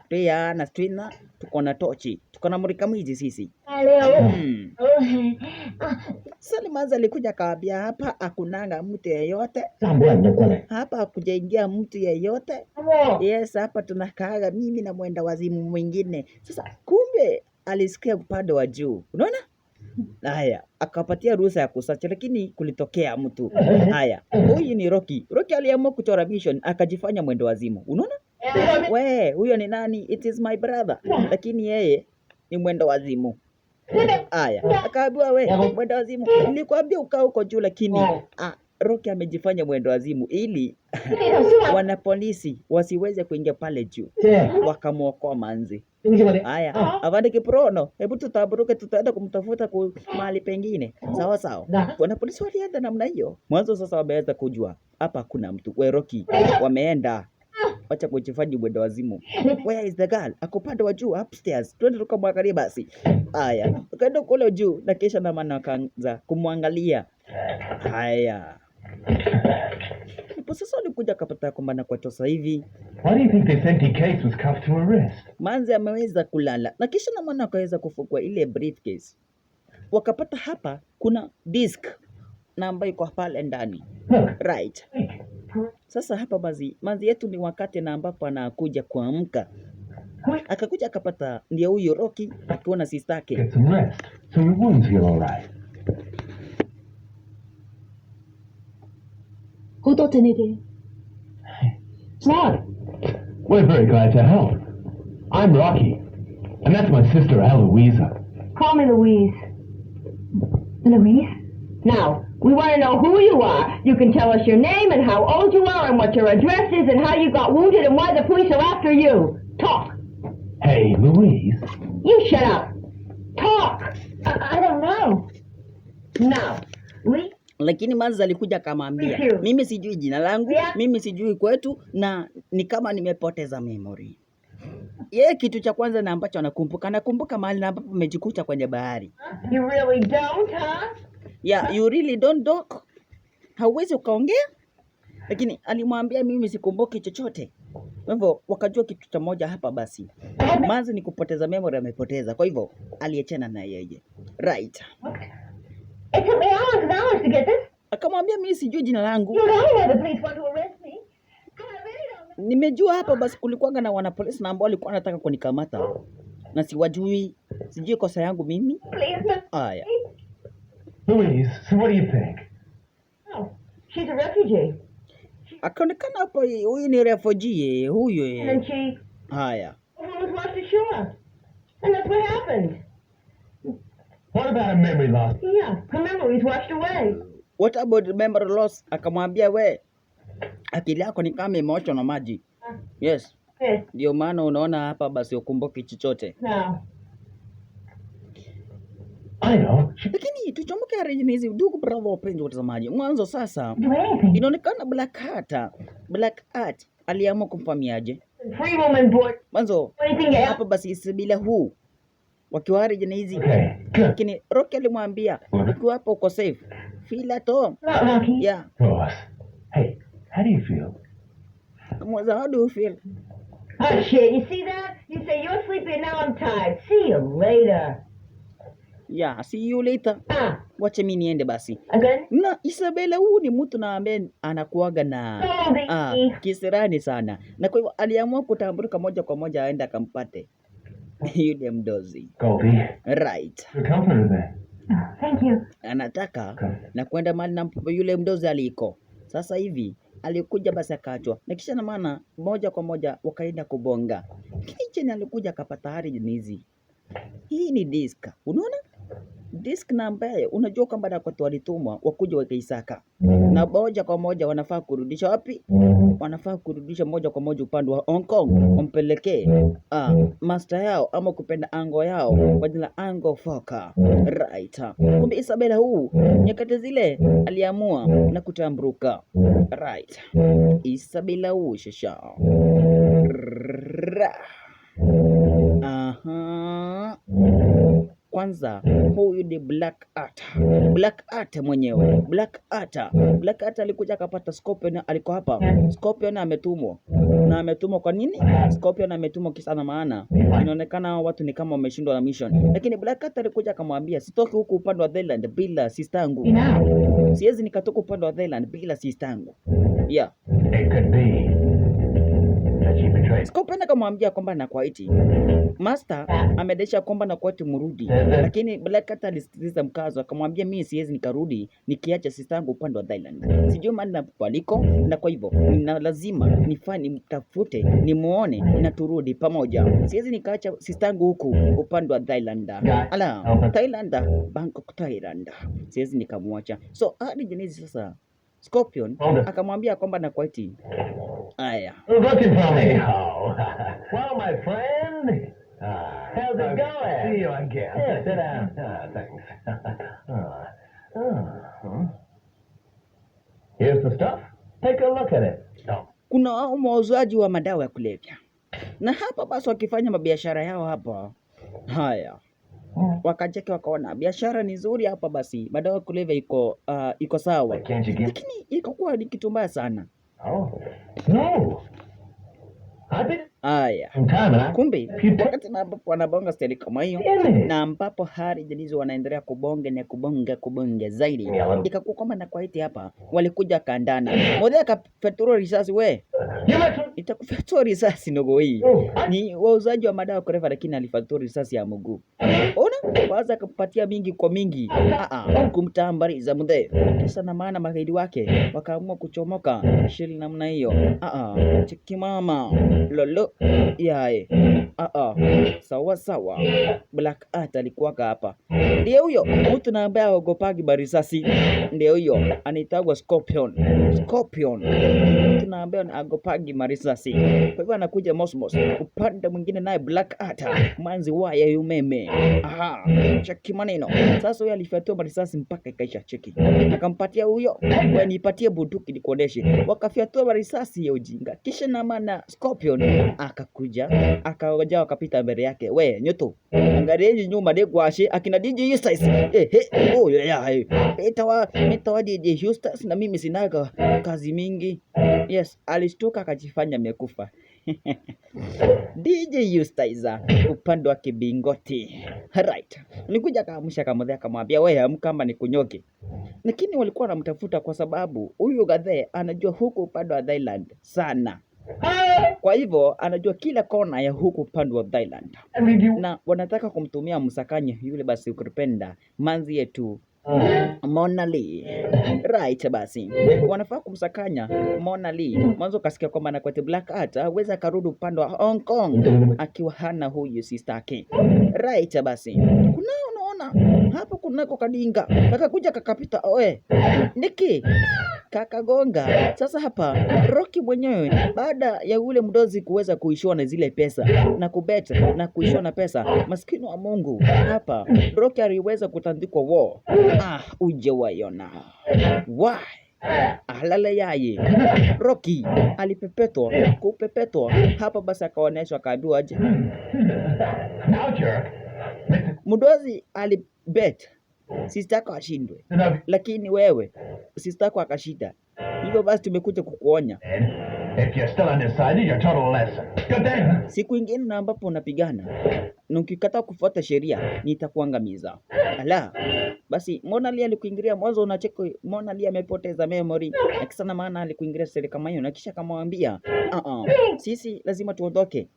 Speaker 2: pia na twina, tuko na tochi, tuko na murika mwizi sisi. Sali manzi alikuja kaambia hapa hakunanga mtu yeyote. Hapa hakujaingia mtu yeyote. Yes, hapa tunakaaga mimi na mwenda wazimu mwingine. Sasa kumbe alisikia upande wa juu. Unaona? Haya, akapatia ruhusa ya kusacha, lakini kulitokea mtu. Haya, huyu ni Rocky aliamua kuchora mission akajifanya mwendo wazimu. Unaona? Huyo ni nani? It is my brother. Lakini yeye ni mwendo wazimu. Haya, akaambiwa mwendo wazimu, nilikwambia ukaa huko juu, lakini Rocky amejifanya mwendo wazimu ili wanapolisi wasiweze kuingia pale juu. Wakamwokoa manzi. Haya, avande kiprono, hebu tutaburuke, tutaenda kumtafuta mahali pengine. Sawa. Wanapolisi walienda namna hiyo. Mwanzo sasa wameweza kujua hapa kuna mtu. Rocky wameenda, wacha kujifanya mwendo wazimu. Where is the girl? Ako pande wa juu upstairs. Twende tukamwangalie basi. Haya, tukaenda kule juu, na kisha na maana akaanza kumwangalia. Haya, sasa alikuja akapata kwamba na kwa sasa hivi
Speaker 3: Why do you think this empty case was cuffed to a wrist?
Speaker 2: manzi ameweza kulala, na kisha na maana akaweza kufungua ile briefcase. Wakapata hapa kuna disk na ambayo iko pale ndani. Right. Sasa hapa manzi yetu ni wakati na ambapo anakuja kuamka. Akakuja akapata ndio huyo Rocky akiwa na sister yake.
Speaker 3: Get some rest, so your wounds heal all right.
Speaker 1: Who thought anything?
Speaker 3: What? We're very glad to help. I'm Rocky, and that's my sister Eloisa.
Speaker 1: Call me Louise. Louise? Now, we want to know who you are. You can tell us your name and how old you are and what your address is and how you got wounded and why the police are after you. Talk.
Speaker 3: Hey, Louise.
Speaker 1: You shut up. Talk. I don't know. Now, we...
Speaker 2: Lakini manzi alikuja akamwambia, mimi sijui jina langu, mimi sijui kwetu, na ni kama nimepoteza memory. Yeye kitu cha kwanza na ambacho anakumbuka mahali na ambapo amejikuta kwenye bahari.
Speaker 1: You really don't, huh?
Speaker 2: Yeah, you really don't, Doc. Hauwezi ukaongea? Lakini alimwambia mimi sikumbuki chochote. Kwa hivyo wakajua kitu cha moja hapa basi. Manzi ni kupoteza memory, amepoteza. Kwa hivyo aliachana na yeye. Right.
Speaker 1: It took me hours and hours to get this.
Speaker 2: Akamwambia mimi sijui jina langu.
Speaker 1: You don't know the police want to arrest me.
Speaker 2: Nimejua hapa basi kulikuwa na wanapolisi na ambao walikuwa wanataka kunikamata. Na siwajui. Sijui kosa yangu mimi.
Speaker 1: Please, no.
Speaker 2: Haya.
Speaker 3: Louise, so what do you think?
Speaker 1: Oh, she's a refugee.
Speaker 2: Akaonekana hapo huyu ni refugee huyu.
Speaker 1: And she...
Speaker 2: Haya.
Speaker 1: was washed ashore. And that's what happened.
Speaker 3: What about a memory loss?
Speaker 1: Yeah, her memory's washed away.
Speaker 2: What about memory loss? Akamwambia akili yako ni kama imeoshwa na maji. Yes.
Speaker 1: Yes.
Speaker 2: Ndio maana unaona hapa basi ukumbuki chochote.
Speaker 1: No.
Speaker 3: I know.
Speaker 2: Lakini tuchomoke hizi ndugu brother wapenzi watazamaji. Mwanzo sasa inaonekana Black Art aliamua kumfamiaje?
Speaker 1: Free woman board.
Speaker 2: Mwanzo
Speaker 1: Anything else?
Speaker 2: hapa basi Sibelle huu wakiwa origin hizi,
Speaker 3: Okay, good.
Speaker 2: lakini Rocky alimwambia ukiwa hapo uko safe, feel at home.
Speaker 1: Not lucky.
Speaker 2: Yeah,
Speaker 3: Boss. Hey, how do you feel?
Speaker 2: Mwanzo, how do you feel?
Speaker 1: Oh shit, you see that? You say you're sleepy and now I'm tired. See you later.
Speaker 2: Yeah, see you later. Wacha mimi niende basi.
Speaker 1: Again?
Speaker 2: Na Sibelle huu ni mtu na ambaye anakuaga na kisirani sana, na kwa hivyo aliamua kutambuka moja kwa moja aende akampate yule mdozi.
Speaker 3: Goldie.
Speaker 2: Right.
Speaker 3: Your comforter there.
Speaker 1: Thank you.
Speaker 2: Anataka na kwenda mahali na yule mdozi aliko. Sasa hivi alikuja basi akaachwa, na kisha na maana moja kwa moja wakaenda kubonga. Kicheni alikuja akapata hari hizi. Hii ni disk, unaona? Disk na ambaye unajua kwamba na watu walitumwa wakuja wakaisaka, na moja kwa moja wanafaa kurudisha wapi? Wanafaa kurudisha moja kwa moja upande wa Hong Kong, wampelekee master yao ama kupenda ango yao kwa jina Ango Foka. Right. Kumbe Sibelle huu nyakati zile aliamua na kutambuka. Right. Sibelle huu shasha. Aha. Kwanza huyu ni Black Art. Black Art mwenyewe. Black Art alikuja akapata Scorpion aliko hapa. Scorpion ametumwa. Na ametumwa kwa nini? Scorpion ametumwa kisa na maana inaonekana watu ni kama wameshindwa na mission. Lakini Black Art alikuja akamwambia sitoki huku upande wa Thailand bila sister yangu. Siwezi nikatoka upande wa Thailand bila sister yangu. Yeah.
Speaker 3: It could be that she betrayed.
Speaker 2: Scorpion akamwambia kwamba na kwaiti Master amedesha kwamba na kwa mrudi, lakini Black Cat alisitiza mkazo akamwambia mimi siwezi nikarudi nikiacha sister yangu upande wa Thailand. Sijui mahali napaliko, na kwa hivyo na lazima nifanye mtafute nimuone na turudi pamoja. Siwezi nikaacha sister yangu huku upande wa Thailand. Ala, Thailand, Bangkok Thailand. Siwezi nikamwacha. So hadi jenezi sasa Scorpion akamwambia kwamba na kwaiti aya.
Speaker 3: Looking for me. Oh. Well, my friend. How's it going? See you again. Yeah, sit down. Thanks. Here's the stuff. Take a look at it.
Speaker 2: Kuna wauzaji wa madawa ya kulevya, na hapa basi wakifanya mabiashara yao hapa. Haya, wakacheki wakaona biashara ni nzuri hapa, basi madawa ya kulevya iko sawa, lakini ikakuwa ni kitu mbaya sana.
Speaker 3: Oh. No.
Speaker 2: Aya, kumbe wakati na ambapo wanabonga steli kama hiyo, na ambapo hali jilizo wanaendelea kubonga zaidi, ikakuwa kwamba na kwaiti hapa walikuja kandana. Moja akafyatua risasi, we itakufyatua risasi ndogo hii. Ni wauzaji wa madawa kulevya, lakini alifyatua risasi ya mguu. Ona, kwanza akapatia mingi kwa mingi. Kumtambariza mzee. Kisa na maana magaidi wake wakaamua kuchomoka shili namna hiyo. Cheki mama. Lolo yae. Sawa. Black Art alikuwa hapa. Ndio huyo mtu na ambaye agopagi barisasi. Ndio huyo anaitwa Scorpion. Mtu na ambaye agopagi marisasi. Kwa hivyo anakuja mosmos. Upande mwingine naye Black Art manzi waya umeme. Cheki maneno. Sasa huyo alifyatua marisasi mpaka ikaisha. Cheki. Akampatia huyo, wewe nipatie bunduki nikuoneshe. Wakafyatua marisasi ya ujinga. Kisha na maana Scorpion akakuja, akaoja wakapita mbele yake. We nyoto, angalia nyuma de gwashe akina DJ Eustace. Itawa DJ Eustace, na mimi sinaga kazi mingi. Yes, alishtuka akajifanya amekufa. DJ Eustace upande wa kibingoti. Right. Nikuja akaamsha kamodha akamwambia wewe amka kama nikunyoke. Lakini walikuwa wanamtafuta kwa sababu huyu gadhe anajua huku upande wa Thailand sana. Kwa hivyo anajua kila kona ya huku upande wa Thailand. Na wanataka kumtumia msakanye yule basi ukipenda manzi yetu Mona Lee. Right basi. Wanafaa kumsakanya Mona Lee. Mwanzo kasikia kwamba na kwa Black Art aweza karudi upande wa Hong Kong akiwa hana huyu sister yake. Right basi. Kuna hapo kunako kadinga kakakuja kakapita oe niki kakagonga. Sasa hapa Rocky mwenyewe baada ya ule mdozi kuweza kuishiwa na zile pesa na kubeta na kuishiwa na pesa, maskini wa Mungu, hapa Rocky aliweza kutandikwa war. Uje waiona why Alala yaye. Rocky alipepetwa, kupepetwa. Hapa basi akaoneshwa akaambiwa aje.
Speaker 3: Now, jerk.
Speaker 2: Mdozi alibet sister yako ashindwe. Lakini wewe sister yako akashinda. Hivyo basi tumekuja kukuonya.
Speaker 3: If you're still undecided, your total lesson. Good day.
Speaker 2: Siku ingine na ambapo unapigana na ukikataa kufuata sheria nitakuangamiza. Ala. Basi Mona Lee alikuingilia mwanzo unacheka Mona Lee amepoteza memory. Na kisa na maana alikuingilia siri kama hiyo na kisha kamwambia, sisi lazima tuondoke.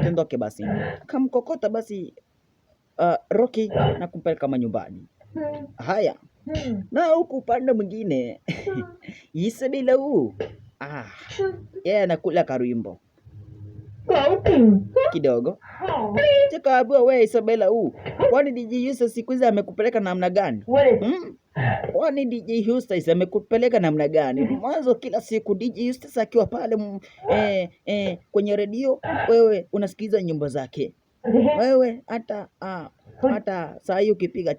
Speaker 2: Tuondoke basi. Kamkokota basi Rocky na kumpeleka manyumbani. Haya. Na huku upande mwingine Sibelle huu yeye anakula karimbo kidogo. Chekaambiwa wewe Sibelle huu, kwani DJ Eustace siku hizi amekupeleka namna gani? Kwani DJ Eustace amekupeleka namna gani? Mwanzo kila siku DJ Eustace akiwa pale kwenye redio, wewe unasikiza nyimbo zake. Wewe hata saa hii ukipiga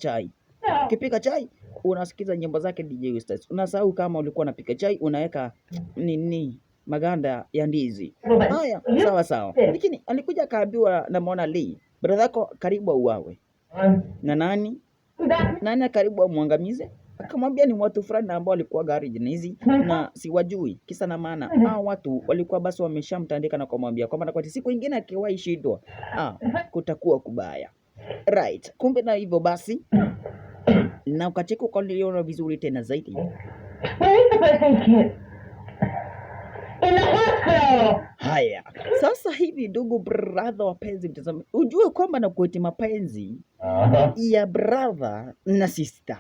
Speaker 2: chai unasikiza nyimbo zake DJ Eustace. Unasahau kama ulikuwa unapika chai unaweka maganda ya ndizi. Haya, sawa. Lakini alikuja akaambiwa na Mona Lee, brother yako karibu auawe. Na nani karibu amwangamize? Akamwambia ni watu fulani ambao walikuwa garage hizi na siwajui. Kisa na maana hao watu walikuwa basi wameshamtandika na kumwambia kwamba kwa siku nyingine akiwahi shindwa kutakuwa kubaya. Right. Kumbe na hivyo basi na ukacheka ukaliona vizuri tena zaidi. Haya, sasa hivi ndugu brother wapenzi mtazamaji, ujue kwamba na kueti mapenzi ya brother na sister.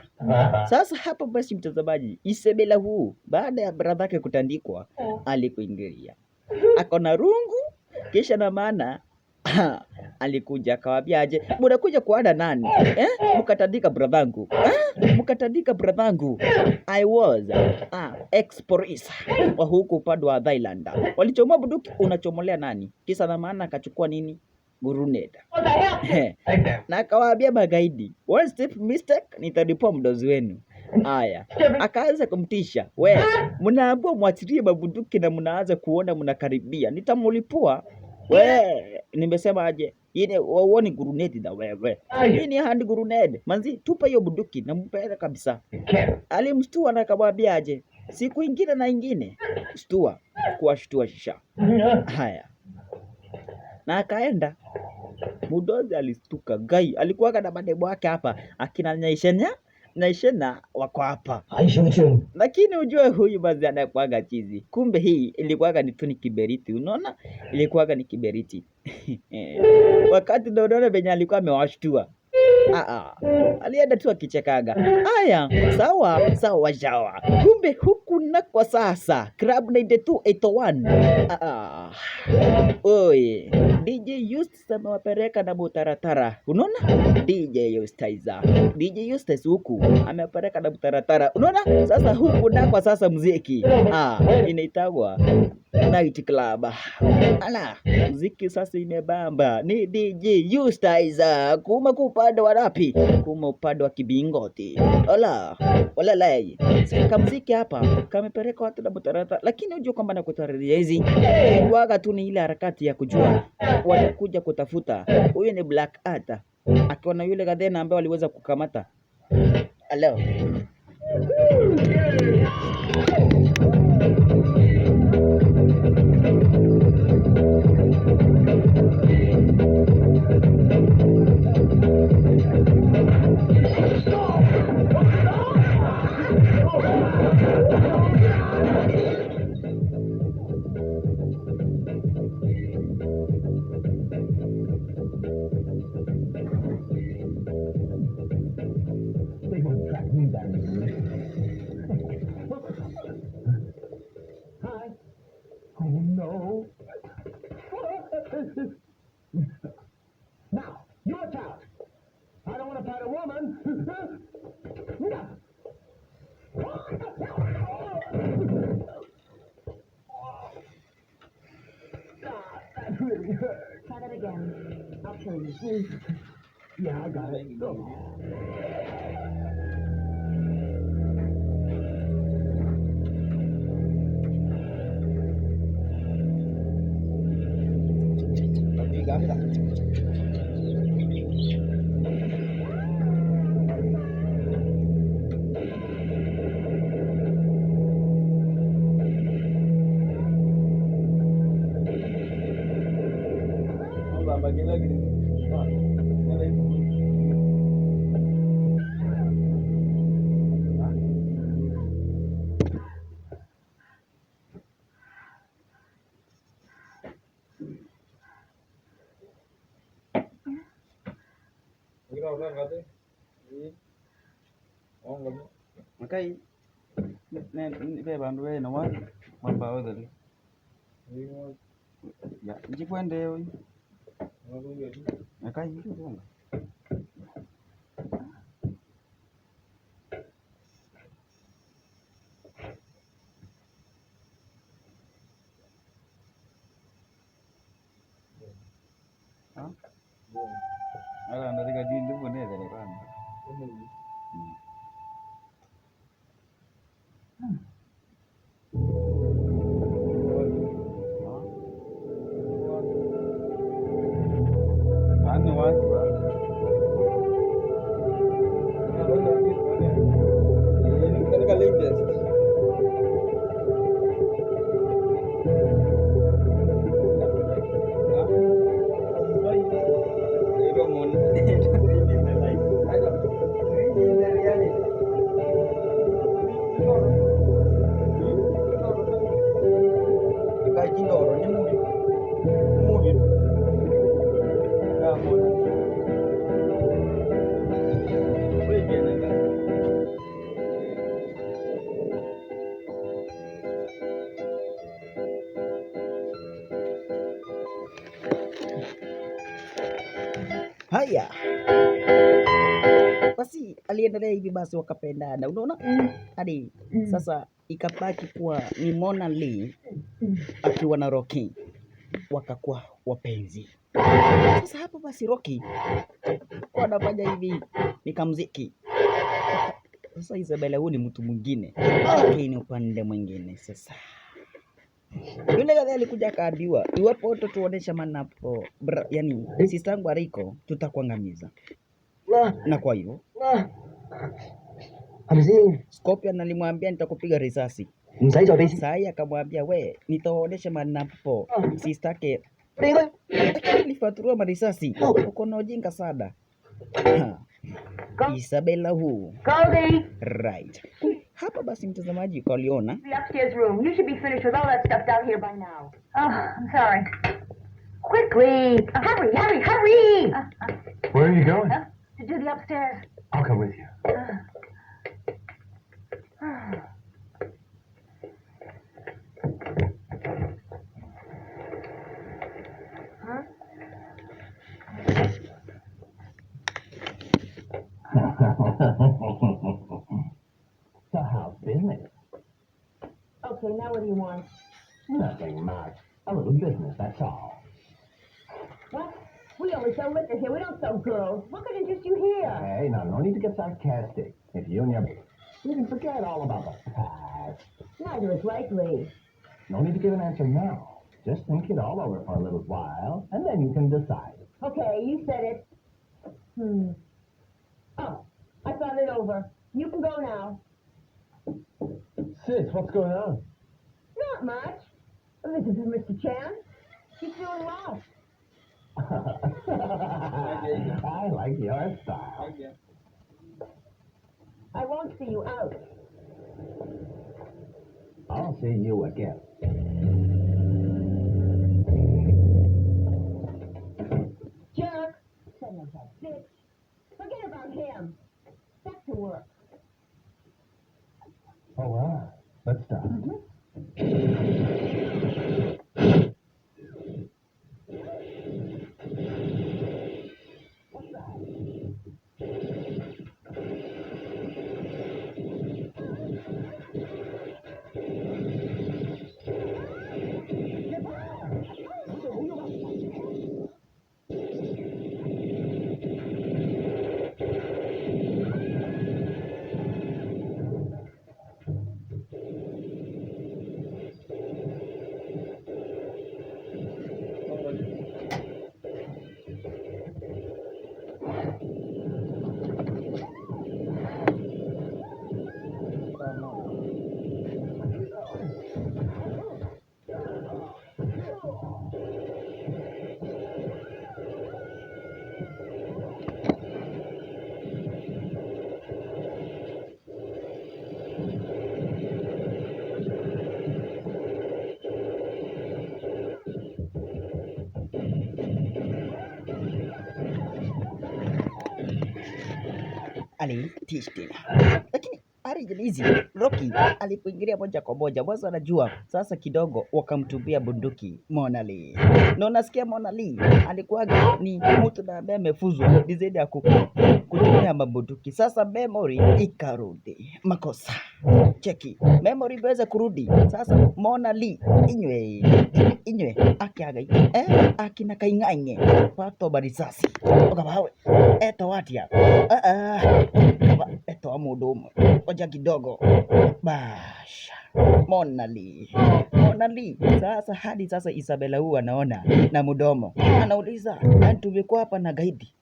Speaker 2: Sasa hapa basi mtazamaji, Sibelle huu baada ya brother yake kutandikwa alikuingilia. Akona rungu kisha na maana alikuja akawaambia aje, mnakuja kuona nani? Mkatandika brothangu. Mkatandika brothangu. I was ex-police wa huku upande wa Thailand. Walichomoa bunduki, unachomolea nani? Kisa na maana akachukua nini? Guruneda. Na akawaambia magaidi, one step mistake nitalipua mdozi wenu. Haya, akaanza kumtisha, we mnaambiwa mwachilie mabunduki na mnaanza kuona mnakaribia, nitamulipua. We, nimesema aje? Yine uone gurunedi da wewe. Yine handi gurunedi. Manzi, tupa hiyo bunduki na mpeleka kabisa. Alimshtua na akamwambia aje? Siku ingine na ingine. Kuwashtua shisha. Haya. Na akaenda. Mudozi alistuka gai. Alikuwa na mademo yake hapa. Akina Naishena wako hapa. Lakini ujue huyu bazi anakuaga chizi. Kumbe hii ilikuwaga ni tu ni kiberiti. Unaona? Ilikuwaga ni kiberiti. Wakati ndio unaona venye alikuwa amewashtua. Alienda tu akichekaga. Haya, sawa. Kumbe huku na kwa sasa Club 9281. Oye, DJ Eustace amewapeleka na mutaratara. Unaona? DJ Eustace huku amewapeleka na mutaratara. Unaona? Sasa huku na kwa sasa muziki inaitwa Night Club. Ala, muziki sasa imebamba. Ni DJ Eustace kuma upande wa rapi, kuma upande wa kibingoti. Walalai. Sika muziki hapa kamepeleka watu na mutaratara, lakini unajua kwamba na kutarajia hizi waga tu ni ile harakati ya kujua watakuja kutafuta. Huyu ni Black Arthur akiwa na yule gadhena ambaye waliweza kukamata. Hello.
Speaker 3: Now, you watch out. I don't want to fight a woman. That really hurt.
Speaker 1: Try that again. I'll kill you.
Speaker 3: Yeah, I got it. Go.
Speaker 2: Makai be bandu we no wa mamba odali. Ya, jikwende hoy. Makai hiyo. Ha? Ala ndari gadi ndu bone dale kan. Ani watu ba. Ini kan latest. Haya basi, aliendelea hivi basi, wakapendana, unaona hadi sasa ikabaki kuwa ni Mona Lee akiwa na Rocky wakakuwa wapenzi. Sasa hapo basi Rocky wanafanya hivi ni kamziki. Sasa Isabelle huyu ni mtu mwingine, lakini upande mwingine sasa yule gari alikuja akaambiwa, iwapo tutuonesha manapo yani sistangu Ariko tutakuangamiza. Na kwa hivyo Scorpion alimwambia nitakupiga risasi. Sai akamwambia we nitaonesha manapo sistake alifaturua marisasi. Uko na ujinga sana. Isabelle huu. Right. Hapa basi mtazamaji ukaliona.
Speaker 1: The upstairs room. You should be finished with all that stuff down here by now. Oh, I'm sorry. Quickly! Hurry, hurry, hurry!
Speaker 3: Where are you going?
Speaker 1: To do the upstairs.
Speaker 3: I'll come with you.
Speaker 4: The house business.
Speaker 1: Okay, now what do you want?
Speaker 4: Nothing much. A little business, that's all.
Speaker 1: What? We only sell liquor here. We don't sell girls. What could interest you here?
Speaker 4: Hey, now, no need to get sarcastic. If you and your... You can forget all about the past.
Speaker 1: Neither is likely.
Speaker 4: No need to give an answer now. Just think it all over for a little while, and then you can decide.
Speaker 1: Okay, you said it. Oh, I thought it over. You can go now.
Speaker 3: Sis, what's going on?
Speaker 1: Not much. This is Mr. Chan. He's feeling lost.
Speaker 4: I like your style.
Speaker 1: I won't see you out.
Speaker 4: I'll see you again.
Speaker 1: Jerk. Son of a bitch. Forget about him. Back to work.
Speaker 4: Oh, well. Let's start.
Speaker 2: alitish tena. Lakini hizi Rocky alipoingilia moja kwa moja, mwanzo anajua sasa kidogo wakamtupia bunduki Mona Lee. Na unasikia Mona Lee alikuwa ni mtu na ambaye amefuzwa zaidi ya kutumia mabunduki. Sasa memory ikarudi. Makosa. Cheki. Memory iweze kurudi. Sasa Mona Lee inywe akiagai akina kainganye pato barisasi. Okabawe eto watia. Eto amudumu. Oja kidogo. Basha. Mona Lee. Sasa hadi sasa Sibelle huwa anaona na mdomo. Anauliza, tumekuwa hapa na gaidi.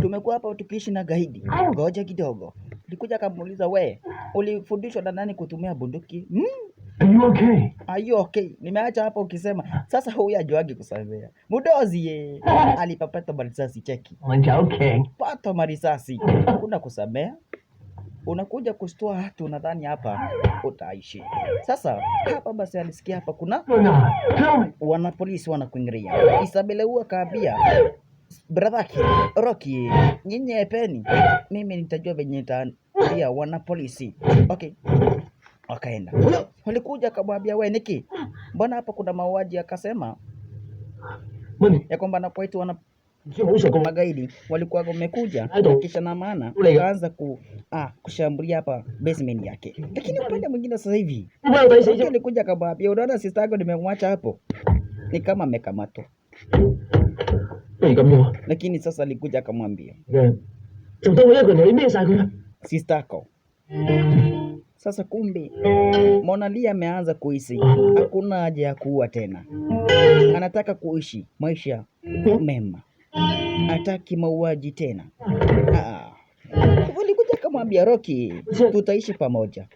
Speaker 2: Tumekuwa hapa tukiishi na gaidi. Ngoja kidogo. Nilikuja kumuuliza, we, ulifundishwa na nani kutumia bunduki? Are you okay? Nimeacha hapa ukisema. Sasa huyu ajuagi kusamea. Mudozi ye. Alipapata marisasi cheki.
Speaker 4: Okay.
Speaker 2: Pato marisasi. Kuna kusamea. Unakuja kushtua watu unadhani hapa utaishi. Sasa hapa basi alisikia hapa kuna wanapolisi wanakuingilia. Sibelle huwa kaambia brother Rocky, nyinyi epeni. Mimi nitajua venye nitaambia wanapolisi. Okay. Wakaenda. Walikuja akamwambia, we Niki, mbona hapa kuna mauaji? Akasema ya kwamba napoitu magaidi walikuwa wamekuja kisha na maana kaanza kushambulia hapa basement yake. Lakini upande mwingine sasa hivi alikuja akamwambia, unaona sister yako nimemwacha hapo, ni kama amekamatwa. Lakini sasa alikuja akamwambia sister yako. Sasa kumbe Mona Lee ameanza kuhisi hakuna haja ya kuua tena, anataka kuishi maisha mema, hataki mauaji tena. Walikuja kumwambia Rocky, tutaishi pamoja.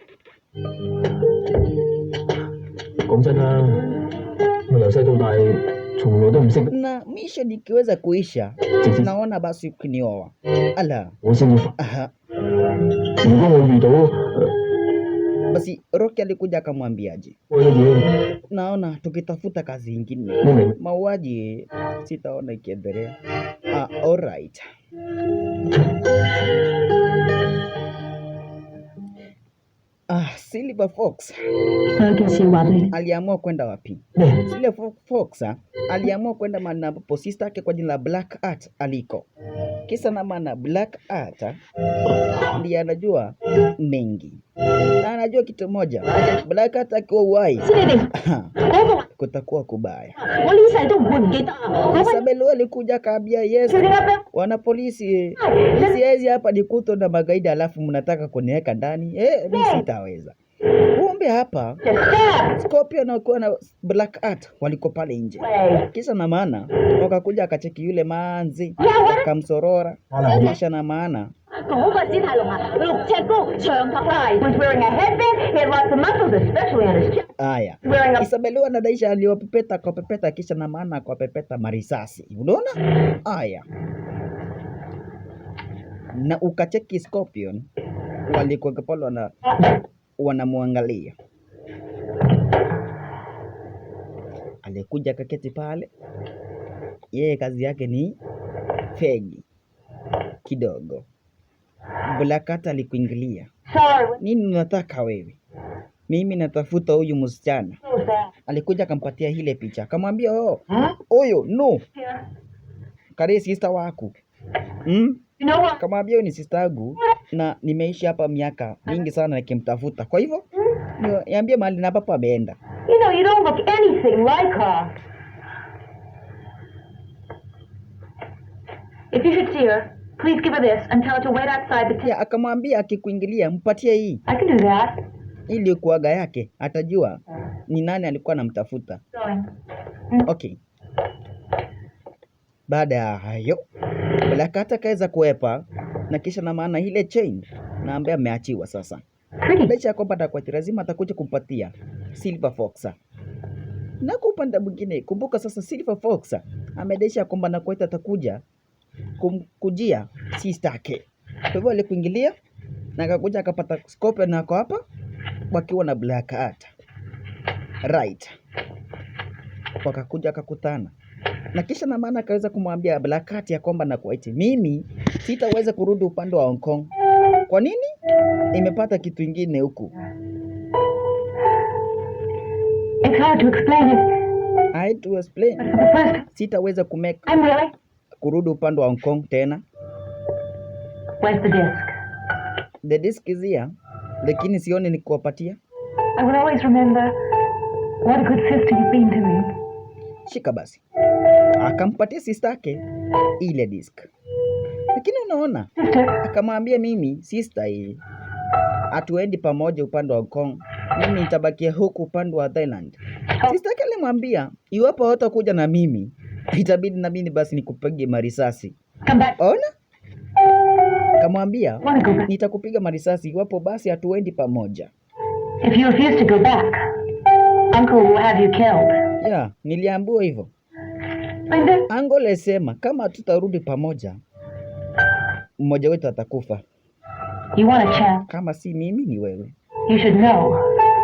Speaker 2: Na misha nikiweza kuisha, naona basi kunioa. Ala. Basi Rocky alikuja akamwambiaje, naona tukitafuta kazi nyingine, mauaji sitaona ikiendelea. Alright. Silver Fox aliamua kwenda wapi? Silver Fox aliamua kwenda mahali ambapo sister yake kwa jina la Black Art aliko. Kisa na maana Black Art ndiye anajua mengi. Na anajua kitu moja, Black Art akiwa uhai kutakuwa kubaya. Sibelle alikuja kaambia, yes, wanapolisi, siwezi hapa nikuto na magaidi alafu mnataka kuniweka ndani. Mimi sitaweza. Kumbe hapa Scorpion na Black Art waliko pale nje. Kisa na maana wakakuja akacheki yule manzi, akamsorora. Kisha na maana aya, Sibelle anadaisha aliwapepeta kwa pepeta, kisha na maana kwa pepeta marisasi. Unaona? Aya. Na ukacheki Scorpion walikuwa pale wanamwangalia. Alikuja kaketi pale. Yeye kazi yake ni fegi kidogo. Black Art alikuingilia. Nini unataka wewe? Mimi natafuta huyu msichana. Alikuja akampatia ile picha. Akamwambia, "Oyo, no. Kare sister wako." Akamwambia, ni sister yangu na nimeishi hapa miaka mingi sana nikimtafuta. Kwa hivyo, niambie mahali na papo ameenda.
Speaker 1: You don't look anything like her. If you should see her, please give her this and tell her to wait outside the tent.
Speaker 2: Akamwambia akikuingilia mpatie hii.
Speaker 1: I can do that.
Speaker 2: Ili kuaga yake atajua ni nani alikuwa anamtafuta. Okay. Baada ya hayo, Black Art akaweza kuepa na kisha na maana ile chain na ambaye ameachiwa sasa. Licha kwamba kwa lazima atakuja kumpatia Silver Fox. Na kwa upande mwingine kumbuka sasa Silver Fox amedesha kwamba na kwaita atakuja kumkujia sister yake. Kwa hivyo alikuingilia na akakuja akapata Scorpion na hapa wakiwa na Black Art. Right. Wakakuja akakutana. Na kisha na maana akaweza kumwambia Black Art ya kwamba na kwaiti, mimi sitaweza kurudi upande wa Hong Kong. Kwa nini? Imepata kitu ingine huku.
Speaker 1: It's hard to explain it.
Speaker 2: I had to explain.
Speaker 1: But for the first,
Speaker 2: Sitaweza kumake
Speaker 1: I'm really.
Speaker 2: kurudi upande wa Hong Kong tena.
Speaker 1: Where's the disc?
Speaker 2: The disc is here, lakini sioni ni kuwapatia.
Speaker 1: I will always remember what a good sister you've been to me.
Speaker 2: Shika basi. Akampatia sister yake ile disc. Lakini unaona,
Speaker 1: Sister,
Speaker 2: akamwambia mimi sister, hatuendi pamoja upande wa Hong Kong. Mimi nitabakia huku upande wa Thailand. Sister yake alimwambia, iwapo hutakuja na mimi, itabidi na mimi basi nikupige marisasi.
Speaker 1: come back.
Speaker 2: Ona? Akamwambia,
Speaker 1: Wanna go back?
Speaker 2: nitakupiga marisasi iwapo basi hatuendi pamoja.
Speaker 1: If you refuse to go back, Uncle will have you killed.
Speaker 2: Yeah, niliambiwa hivyo.
Speaker 1: And then,
Speaker 2: Uncle alisema kama hatutarudi pamoja, mmoja wetu atakufa.
Speaker 1: you want a chance.
Speaker 2: Kama si mimi ni wewe.
Speaker 1: You should know.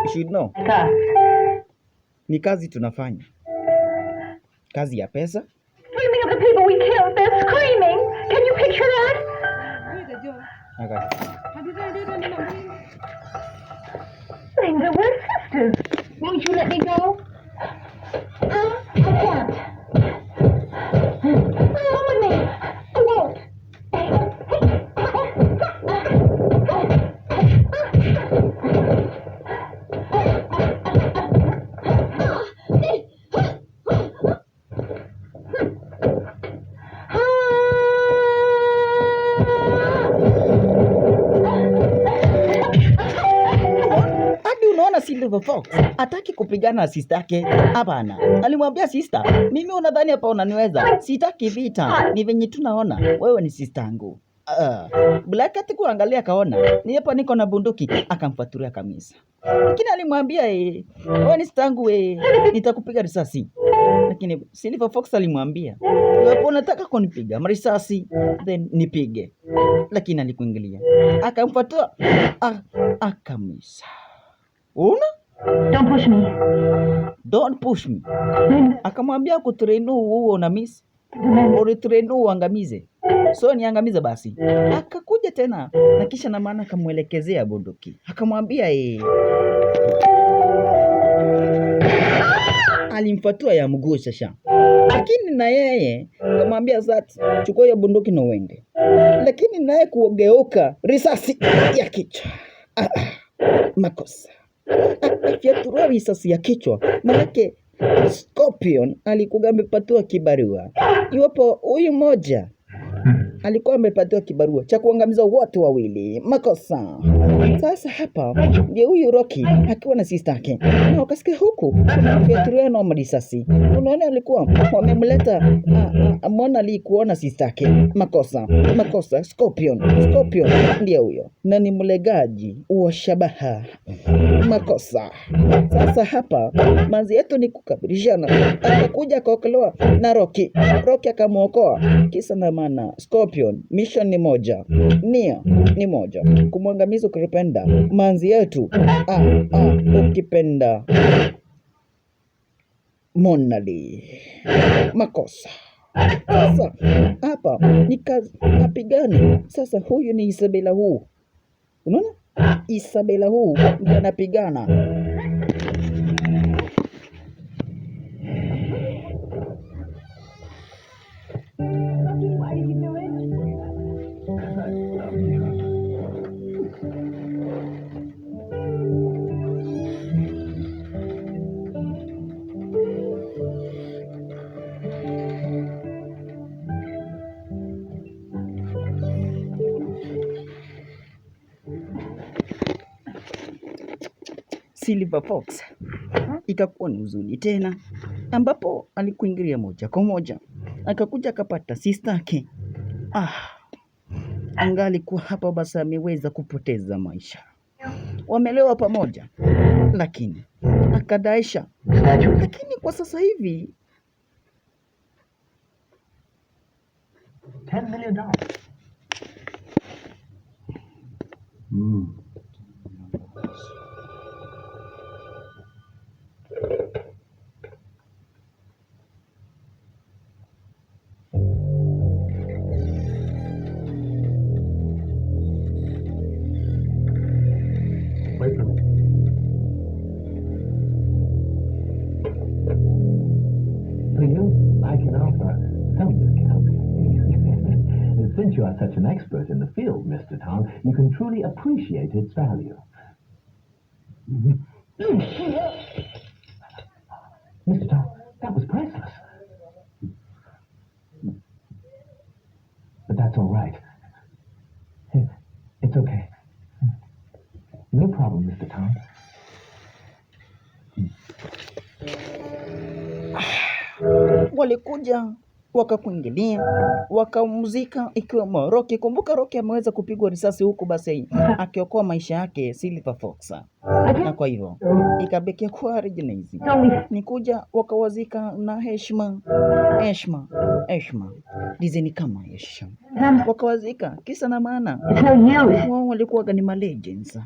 Speaker 2: You should know.
Speaker 1: Like us.
Speaker 2: Ni kazi tunafanya. Kazi ya pesa.
Speaker 1: Dreaming of the people we killed, they're screaming. Can you picture that?
Speaker 2: Okay.
Speaker 1: Linda, we're sisters. Won't you let me go? I can't. Come with me. I won't.
Speaker 2: Hadi unaona Silver Fox hataki kupigana na sister yake. Hapana. Alimwambia sister, mimi unadhani hapa unaniweza? Sitaki vita. Ni venye tunaona wewe ni sister yangu. Black Cat kuangalia kaona ni hapa niko na bunduki, akamfaturia kamisa. Lakini alimwambia wewe ni sister yangu, nitakupiga risasi. Lakini Silver Fox alimwambia, "Iwapo unataka kunipiga risasi, then nipige." Lakini alikuingilia. Akamfatua akamisa. Una?
Speaker 1: Don't push me.
Speaker 2: Don't push me.
Speaker 1: Linda,
Speaker 2: Akamwambia kutrainu huo na miss.
Speaker 1: remember.
Speaker 2: Ulitrainu uangamize. So niangamize basi. Akakuja tena na kisha na maana akamwelekezea bunduki. Akamwambia alimfatua ya mguu shasha. Lakini na yeye akamwambia sasa chukua hiyo bunduki na uende. Lakini naye kugeuka risasi ya kichwa. Makosa. Akafyatua risasi ya kichwa. Manake Scorpion alikuwa amepatiwa kibarua. Iwapo huyu mmoja alikuwa amepatiwa kibarua cha kuangamiza wote wawili. Makosa. Sasa hapa ndio huyu Rocky akiwa na sister yake. Na wakasikia huku kuna fyaturia na risasi. Unaona alikuwa wamemleta mwana alikuona sister yake. Makosa. Makosa. Scorpion ndio huyo. Na ni mlegaji wa shabaha. Makosa. Sasa hapa manzi yetu ni kukabilishana. Akakuja akaokolewa na Rocky. Rocky akamuokoa. Kisa na maana Scorpion mission ni moja. Nia ni moja. Kumwangamiza ukipenda manzi yetu. Ukipenda Monali. Makosa. Sasa hapa ni kazi apigane. Sasa huyu ni Sibelle huu. Unaona? Sibelle huu ndio anapigana. Silver Fox ikakuwa ni huzuni tena, ambapo alikuingilia moja kwa moja akakuja akapata sister yake. Angali kuwa hapa basi ameweza kupoteza maisha. Wamelewa pamoja, lakini akadaisha. Lakini kwa sasa hivi
Speaker 3: $10 million.
Speaker 4: Since you are such an expert in the field, Mr. Tom, you can truly appreciate its value. Mr. Tom, that was priceless. But that's all right. It's okay. No problem, Mr. Tom.
Speaker 2: Walikuja wakakuingilia wakamuzika, ikiwemo Rocky. Kumbuka Rocky ameweza kupigwa risasi huku basi akiokoa maisha yake Silver Fox, na kwa hivyo ikabekia kuwa Regenesi. Ni kuja wakawazika na heshima dizeni kama heshima, wakawazika kisa na maana wao walikuwa ni legends.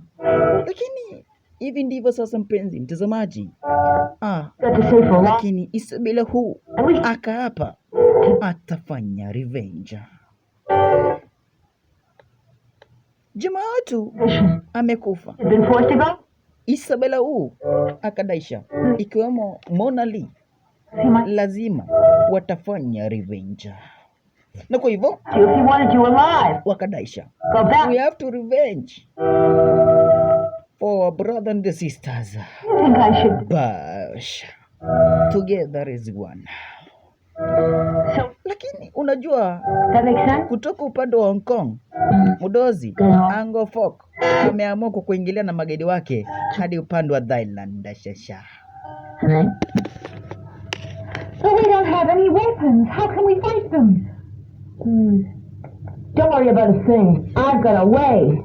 Speaker 2: Lakini hivi ndivyo sasa, mpenzi mtazamaji, lakini Sibelle huu akaapa atafanya revenge. Jamaa wetu amekufa. Sibelle huu akadaisha, ikiwemo Mona Lee, lazima watafanya revenge. Na kwa hivyo wakadaisha, we have to revenge for our brother and the sisters. Bash together is one. Lakini unajua kutoka upande wa Hong Kong, Mudozi Ango Fok ameamua kuingilia na magedi wake hadi upande wa Thailand. Shasha.
Speaker 1: So we don't have any weapons. How can we fight them? Don't worry about a thing. I've got a way.